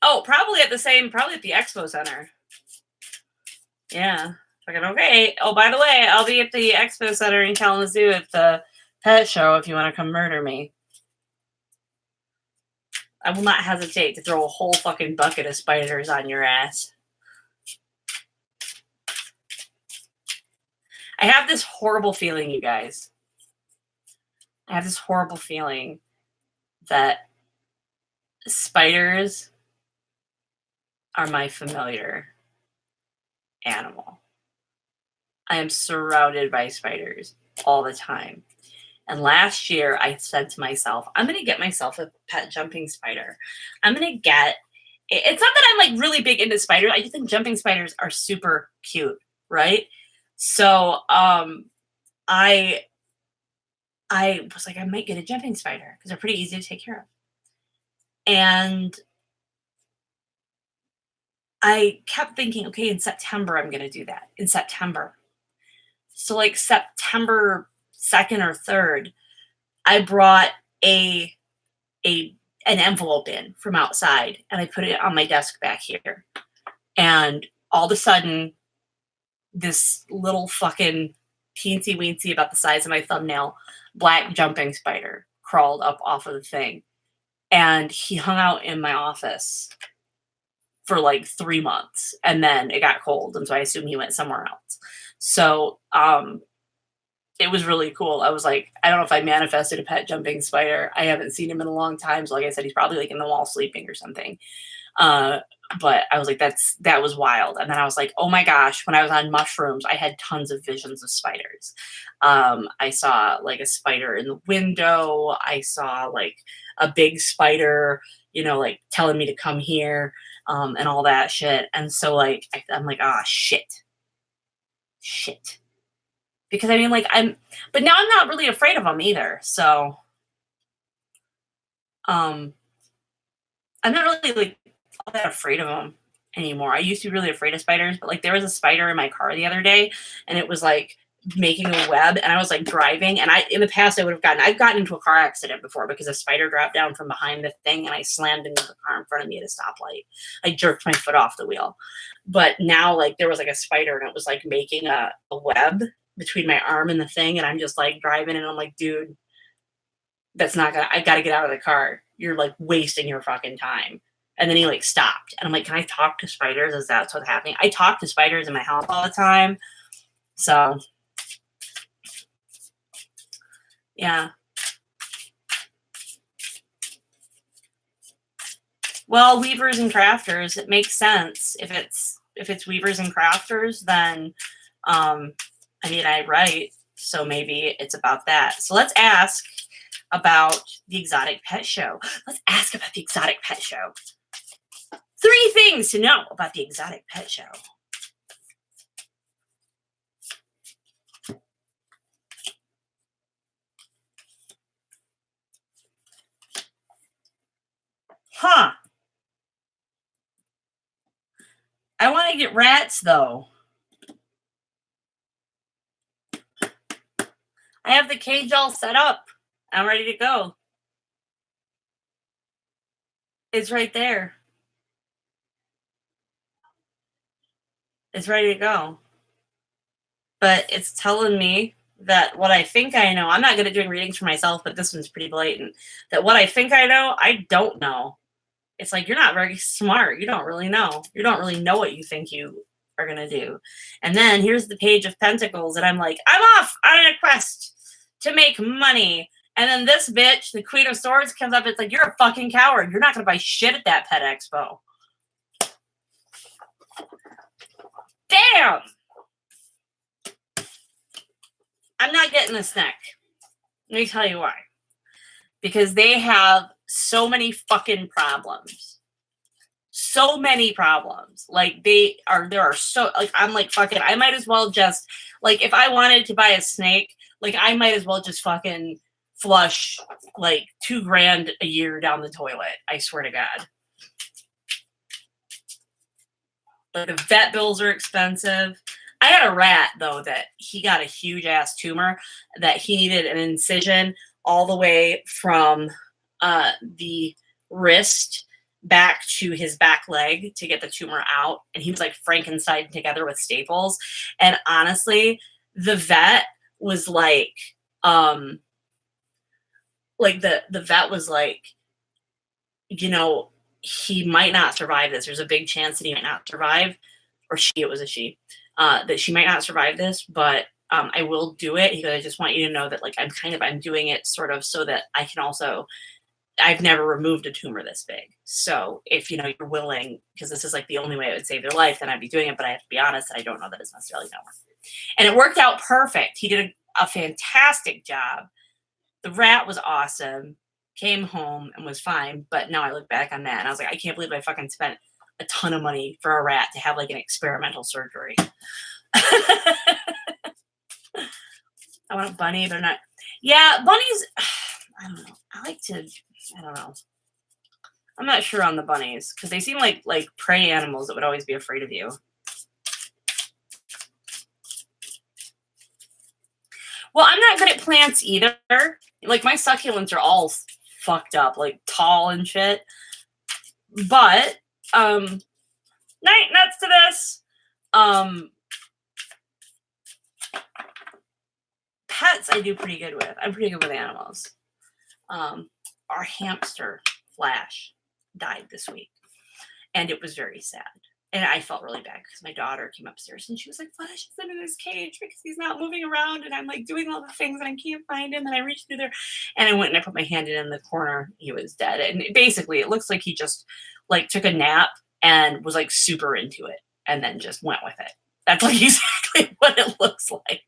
Oh, probably at the Expo Center. Yeah. Okay. Oh, by the way, I'll be at the Expo Center in Kalamazoo at the pet show if you want to come murder me. I will not hesitate to throw a whole fucking bucket of spiders on your ass. I have this horrible feeling, you guys. I have this horrible feeling that spiders are my familiar animal. I am surrounded by spiders all the time. And last year I said to myself, I'm going to get myself a pet jumping spider. I'm going to get, it's not that I'm like really big into spiders. I just think jumping spiders are super cute, right? So I was like, I might get a jumping spider because they're pretty easy to take care of. And I kept thinking, okay, in September, I'm going to do that. In September. So like September 2nd or 3rd, I brought an envelope in from outside and I put it on my desk back here. And all of a sudden, this little fucking teensy weensy about the size of my thumbnail, black jumping spider crawled up off of the thing. And he hung out in my office for like 3 months. And then it got cold. And so I assume he went somewhere else. So it was really cool. I was like, I don't know if I manifested a pet jumping spider. I haven't seen him in a long time. So like I said, he's probably like in the wall sleeping or something. But I was like, that was wild. And then I was like, oh my gosh, when I was on mushrooms, I had tons of visions of spiders. I saw like a spider in the window. I saw like a big spider, like telling me to come here, and all that shit. And so like, I'm like, ah, shit. Because I mean, like but now I'm not really afraid of them either. So, I'm not really like all that afraid of them anymore. I used to be really afraid of spiders, but like there was a spider in my car the other day and it was like making a web and I was like driving and in the past I've gotten into a car accident before because a spider dropped down from behind the thing and I slammed into the car in front of me at a stoplight. I jerked my foot off the wheel. But now like there was like a spider and it was like making a web between my arm and the thing and I'm just like driving and I'm like, dude, I gotta get out of the car. You're like wasting your fucking time. And then he like stopped. And I'm like, can I talk to spiders? Is that what's happening? I talk to spiders in my house all the time. So yeah. Well, weavers and crafters, it makes sense. If it's weavers and crafters, then I mean I write, so maybe it's about that. So let's ask about the exotic pet show. Let's ask about the exotic pet show. 3 things to know about the exotic pet show. Huh. I want to get rats, though. I have the cage all set up. I'm ready to go. It's right there. It's ready to go. But it's telling me that what I think I know, I'm not good at doing readings for myself, but this one's pretty blatant, that what I think I know, I don't know. It's like, you're not very smart. You don't really know. You don't really know what you think you are going to do. And then here's the Page of Pentacles, and I'm like, I'm off on a quest to make money. And then this bitch, the Queen of Swords, comes up. It's like, you're a fucking coward. You're not going to buy shit at that pet expo. Damn! I'm not getting this neck. Let me tell you why. Because they have so many fucking problems. So many problems. Like there are so, like, I'm like, fucking, I might as well just, like, if I wanted to buy a snake, like, I might as well just fucking flush like $2,000 a year down the toilet. I swear to God. But the vet bills are expensive. I had a rat, though, that he got a huge ass tumor that he needed an incision all the way from the wrist back to his back leg to get the tumor out. And he was like Frankenstein together with staples. And honestly, the vet was like, the vet was like, he might not survive this. There's a big chance that he might not survive, or it was a she, that she might not survive this, but I will do it. He goes, I just want you to know that, like, I'm doing it sort of so that I can also, I've never removed a tumor this big. So if, you're willing, because this is like the only way it would save their life, then I'd be doing it. But I have to be honest, I don't know that it's necessarily going to work. And it worked out perfect. He did a fantastic job. The rat was awesome. Came home and was fine. But now I look back on that and I was like, I can't believe I fucking spent a ton of money for a rat to have like an experimental surgery. I want a bunny, but not. Yeah, bunnies. I don't know. I don't know. I'm not sure on the bunnies because they seem like prey animals that would always be afraid of you. Well, I'm not good at plants either. Like my succulents are all fucked up, like tall and shit. But next to this, pets I do pretty good with. I'm pretty good with animals. Our hamster Flash died this week, and it was very sad. And I felt really bad because my daughter came upstairs and she was like, Flash is in his cage because he's not moving around. And I'm like doing all the things and I can't find him. And I reached through there and I went and I put my hand in the corner. He was dead. And basically it looks like he just like took a nap and was like super into it and then just went with it. That's like exactly what it looks like.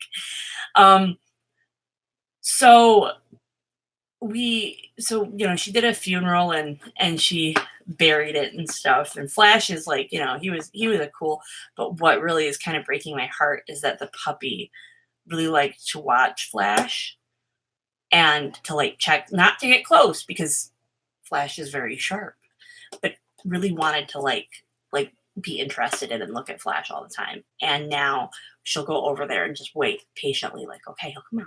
So she did a funeral and she buried it and stuff. And Flash is like, he was a cool, but what really is kind of breaking my heart is that the puppy really liked to watch Flash and to like check, not to get close because Flash is very sharp, but really wanted to like be interested in and look at Flash all the time. And now she'll go over there and just wait patiently, like, okay, he'll come out.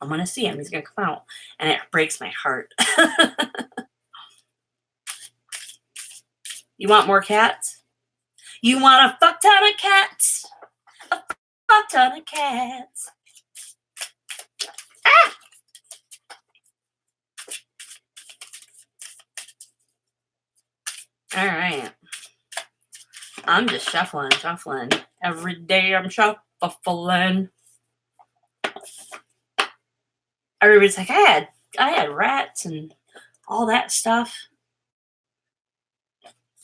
I'm going to see him. He's going to come out. And it breaks my heart. You want more cats? You want a fuck ton of cats? A fuck ton of cats. Ah! All right. I'm just shuffling. Every day I'm shuffling. Everybody's like, I had rats and all that stuff.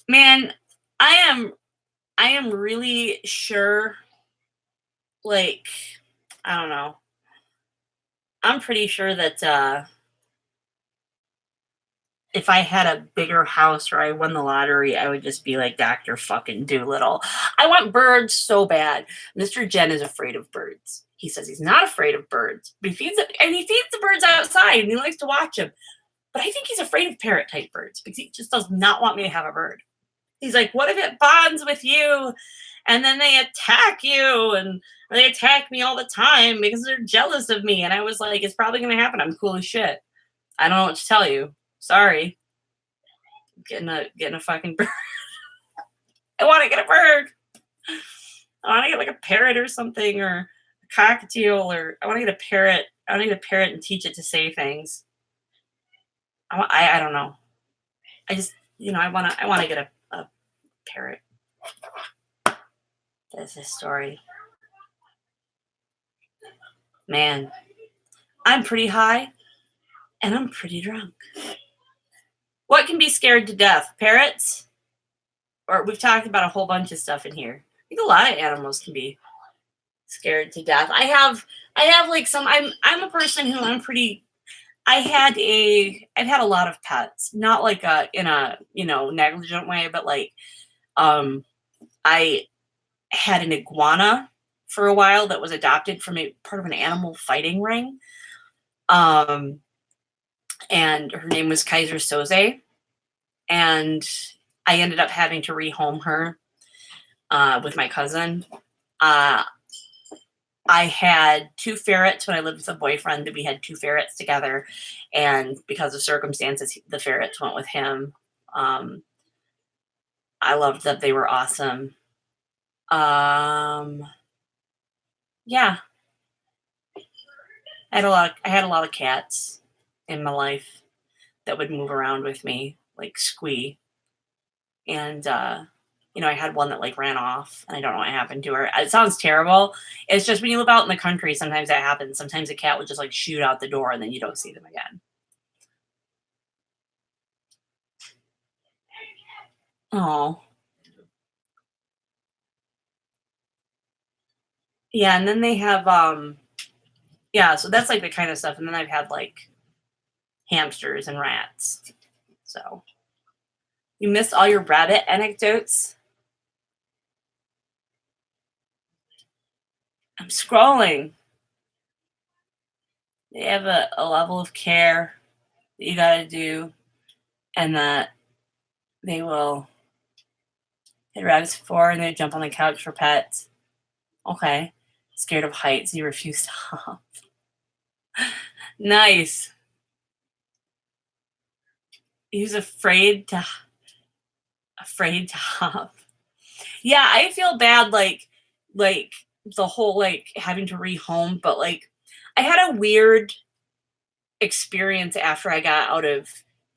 Man, I am really sure, like, I don't know. I'm pretty sure that if I had a bigger house or I won the lottery, I would just be like Dr. fucking Doolittle. I want birds so bad. Mr. Jen is afraid of birds. He says he's not afraid of birds, but he feeds the birds outside and he likes to watch them. But I think he's afraid of parrot-type birds because he just does not want me to have a bird. He's like, what if it bonds with you and then they attack you and they attack me all the time because they're jealous of me? And I was like, it's probably going to happen. I'm cool as shit. I don't know what to tell you. Sorry. Getting a fucking bird. I want to get a bird. I want to get like a parrot or something or a cockatiel or I want to get a parrot. I want to get a parrot and teach it to say things. I don't know. I just, I want to get a parrot. That's his story. Man, I'm pretty high and I'm pretty drunk. What can be scared to death? Parrots? Or we've talked about a whole bunch of stuff in here. I think a lot of animals can be scared to death. I have like some. I'm a person who I've had a lot of pets, not like in a negligent way, but like I had an iguana for a while that was adopted from a part of an animal fighting ring. And her name was Kaiser Soze. And I ended up having to rehome her with my cousin. I had 2 ferrets when I lived with a boyfriend. We had 2 ferrets together. And because of circumstances, the ferrets went with him. I loved them. They were awesome. Yeah. I had a lot of cats in my life that would move around with me, like Squee. And I had one that like ran off and I don't know what happened to her. It sounds terrible. It's just when you live out in the country, sometimes that happens. Sometimes a cat would just like shoot out the door and then you don't see them again. Oh. Yeah, and then they have Yeah, so that's like the kind of stuff. And then I've had like hamsters and rats. So you missed all your rabbit anecdotes? I'm scrolling. They have a level of care that you got to do, and that they will hit rabbits before and they jump on the couch for pets. Okay. Scared of heights, you refuse to hop. Nice. He's afraid to hop. Yeah, I feel bad like the whole like having to rehome, but like I had a weird experience after I got out of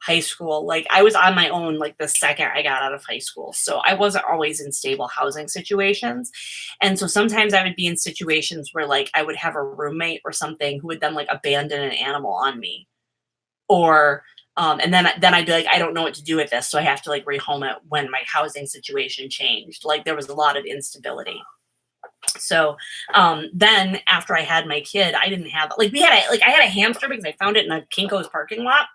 high school. Like I was on my own like the second I got out of high school. So I wasn't always in stable housing situations. And so sometimes I would be in situations where like I would have a roommate or something who would then like abandon an animal on me. Or and then I'd be like, I don't know what to do with this. So I have to like rehome it when my housing situation changed. Like there was a lot of instability. So then after I had my kid, I didn't have like I had a hamster because I found it in a Kinko's parking lot.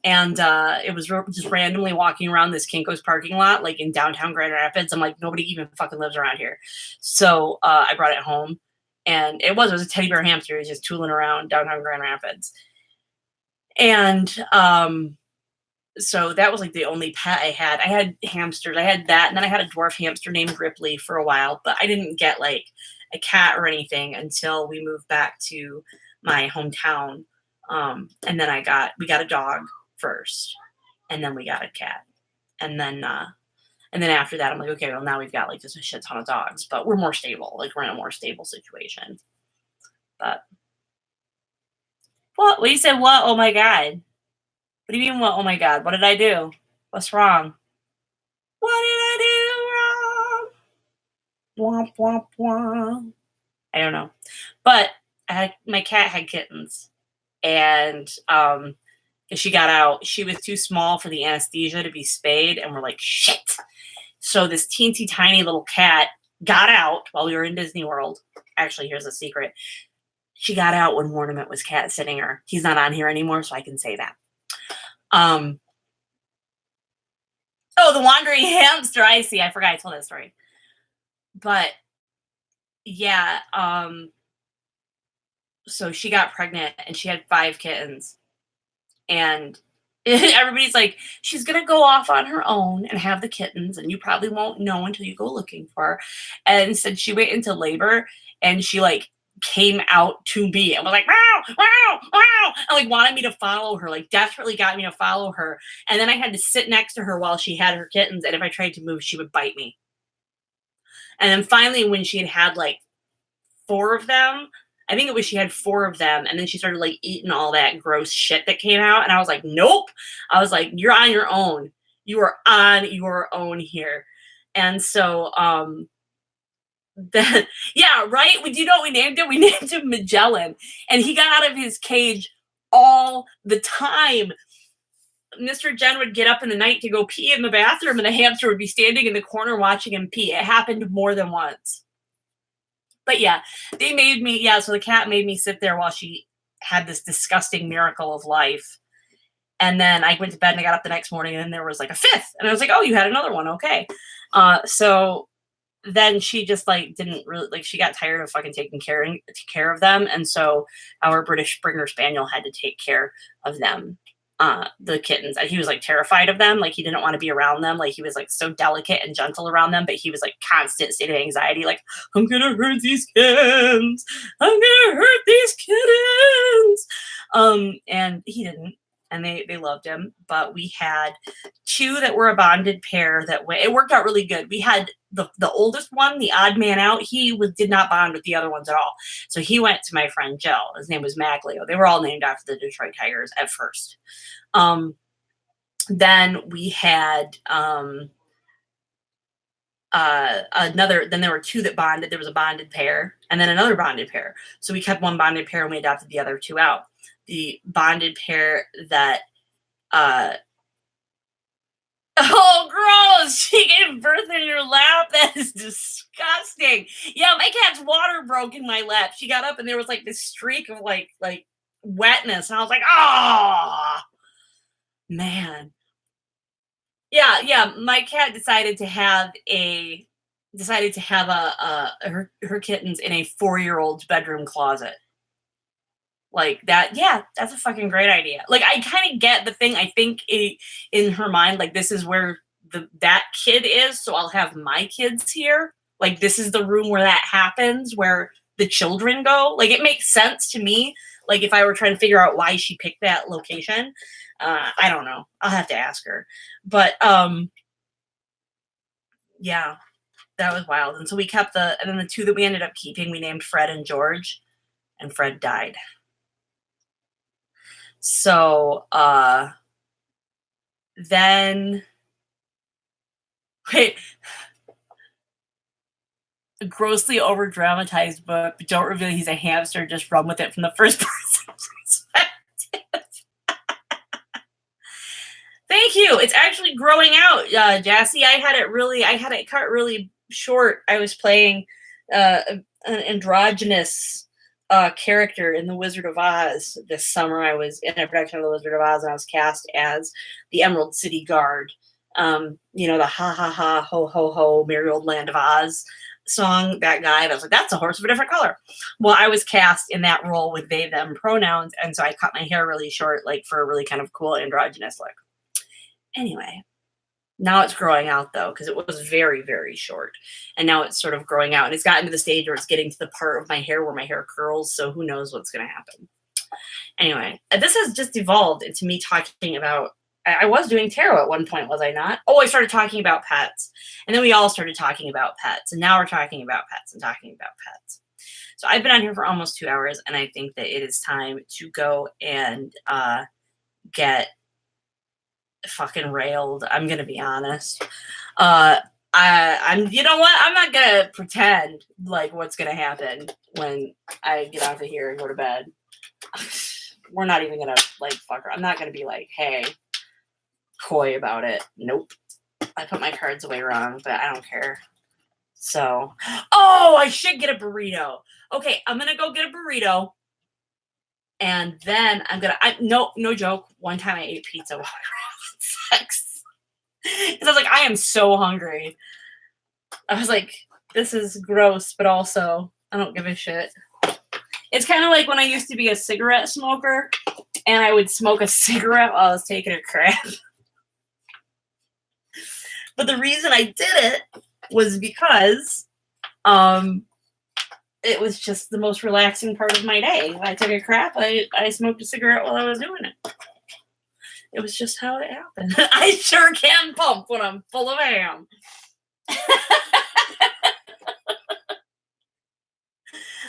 And it was just randomly walking around this Kinko's parking lot, like in downtown Grand Rapids. I'm like, nobody even fucking lives around here. So I brought it home, and it was a teddy bear hamster. It was just tooling around downtown Grand Rapids. And so that was like the only pet I had. I had hamsters. I had that, and then I had a dwarf hamster named Ripley for a while, but I didn't get like a cat or anything until we moved back to my hometown. And then we got a dog first, and then we got a cat. And then after that, I'm like, okay, well now we've got like just a shit ton of dogs, but we're more stable. Like we're in a more stable situation. But what? What you said? What? Oh my god! What do you mean? What? Oh my god! What did I do? What's wrong? What did I do wrong? Womp womp womp. I don't know, but my cat had kittens, and she got out. She was too small for the anesthesia to be spayed, and we're like, shit. So this teensy tiny little cat got out while we were in Disney World. Actually, here's a secret. She got out when Mortimer was cat sitting her. He's not on here anymore, so I can say that. Oh, the wandering hamster. I see. I forgot I told that story. But yeah, so she got pregnant and she had 5 kittens. And everybody's like, she's going to go off on her own and have the kittens, and you probably won't know until you go looking for her. And instead, she went into labor, and she like came out to me and was like, wow, wow, wow, and like wanted me to follow her, like desperately got me to follow her. And then I had to sit next to her while she had her kittens, and if I tried to move, she would bite me. And then finally, when she had like 4 of them, I think it was she had 4 of them, and then she started like eating all that gross shit that came out, and I was like, nope. I was like, you're on your own. You are on your own here. And so then yeah, right? Do you know what we named him? We named him Magellan, and he got out of his cage all the time. Mr. Jen would get up in the night to go pee in the bathroom, and the hamster would be standing in the corner watching him pee. It happened more than once. But yeah, they made me, so the cat made me sit there while she had this disgusting miracle of life. And then I went to bed and I got up the next morning and there was like a 5th. And I was like, oh, you had another one. Okay. So then she just like didn't really, like, she got tired of fucking taking care of them. And so our British Springer Spaniel had to take care of them. The kittens, and he was like terrified of them. Like he didn't want to be around them. Like he was like so delicate and gentle around them, but he was like constant state of anxiety. Like, I'm gonna hurt these kittens. I'm gonna hurt these kittens. And he didn't, and they loved him. But we had 2 that were a bonded pair that it worked out really good. We had the oldest one, the odd man out. He did not bond with the other ones at all. So he went to my friend Jill. His name was Maglio. They were all named after the Detroit Tigers at first. Then we had then there were 2 that bonded. There was a bonded pair and then another bonded pair. So we kept one bonded pair and we adopted the other 2 out. The bonded pair that Oh, gross! She gave birth in your lap? That is disgusting. Yeah, my cat's water broke in my lap. She got up and there was like this streak of like wetness, and I was like, oh man. Yeah. My cat decided to have her kittens in a 4-year-old's bedroom closet. Like that, yeah, that's a fucking great idea. Like I kind of get the thing. I think in her mind, like this is where that kid is, so I'll have my kids here. Like this is the room where that happens, where the children go. Like it makes sense to me. Like if I were trying to figure out why she picked that location, I don't know. I'll have to ask her. But yeah, that was wild. And so we kept and then the two that we ended up keeping, we named Fred and George, and Fred died. So then wait, a grossly over dramatized book, but don't reveal he's a hamster, just run with it from the first person perspective. Thank you. It's actually growing out, Jassy. I had it cut really short. I was playing an androgynous character in The Wizard of Oz this summer. I was in a production of The Wizard of Oz, and I was cast as the Emerald City Guard. The ha ha ha ho ho ho merry old land of Oz song. That guy. And I was like, that's a horse of a different color. Well, I was cast in that role with they them pronouns, and so I cut my hair really short, like for a really kind of cool androgynous look. Anyway, now it's growing out though, because it was very, very short. And now it's sort of growing out, and it's gotten to the stage where it's getting to the part of my hair where my hair curls. So who knows what's going to happen. Anyway, this has just evolved into me talking about, I was doing tarot at one point, was I not? Oh, I started talking about pets. And then we all started talking about pets. And now we're talking about pets and talking about pets. So I've been on here for almost 2 hours, and I think that it is time to go and get fucking railed. I'm gonna be honest. I'm you know what? I'm not gonna pretend like what's gonna happen when I get out of here and go to bed. We're not even gonna like fuck her. I'm not gonna be like, hey, coy about it. Nope. I put my cards away wrong, but I don't care. So, oh, I should get a burrito. Okay, I'm gonna go get a burrito. And then no joke. One time I ate pizza while I was having sex. Because I was like, I am so hungry. I was like, this is gross, but also I don't give a shit. It's kind of like when I used to be a cigarette smoker, and I would smoke a cigarette while I was taking a crap. But the reason I did it was because it was just the most relaxing part of my day. When I took a crap, I smoked a cigarette while I was doing it. It was just how it happened. I sure can pump when I'm full of ham.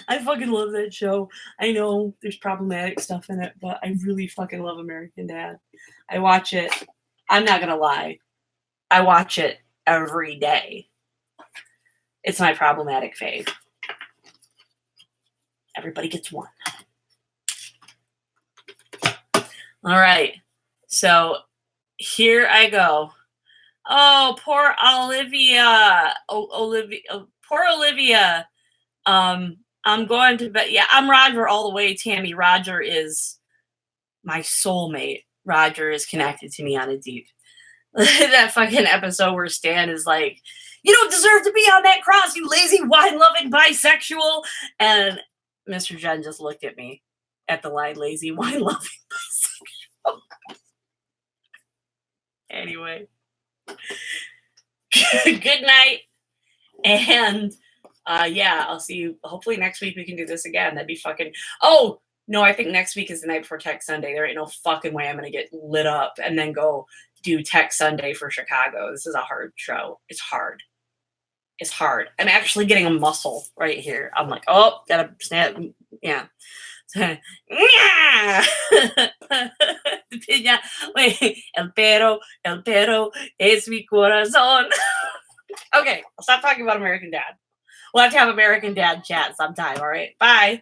I fucking love that show. I know there's problematic stuff in it, but I really fucking love American Dad. I watch it. I'm not gonna lie. I watch it every day. It's my problematic fave. Everybody gets one. All right. So here I go. Oh, poor Olivia. Poor Olivia. I'm going to bed. Yeah, I'm Roger all the way, Tammy. Roger is my soulmate. Roger is connected to me on a deep. That fucking episode where Stan is like, you don't deserve to be on that cross, you lazy, wine-loving bisexual. And Mr. Jen just looked at me at the line, lazy, wine-loving bisexual. Anyway. Good night. And yeah, I'll see you. Hopefully next week we can do this again. That'd be fucking. Oh, no, I think next week is the night before Tech Sunday. There ain't no fucking way I'm going to get lit up and then go do Tech Sunday for Chicago. This is a hard show. It's hard. It's hard. I'm actually getting a muscle right here. I'm like, oh, gotta snap. Yeah. Wait, el pero es mi corazón. Okay, I'll stop talking about American Dad. We'll have to have American Dad chat sometime, all right? Bye.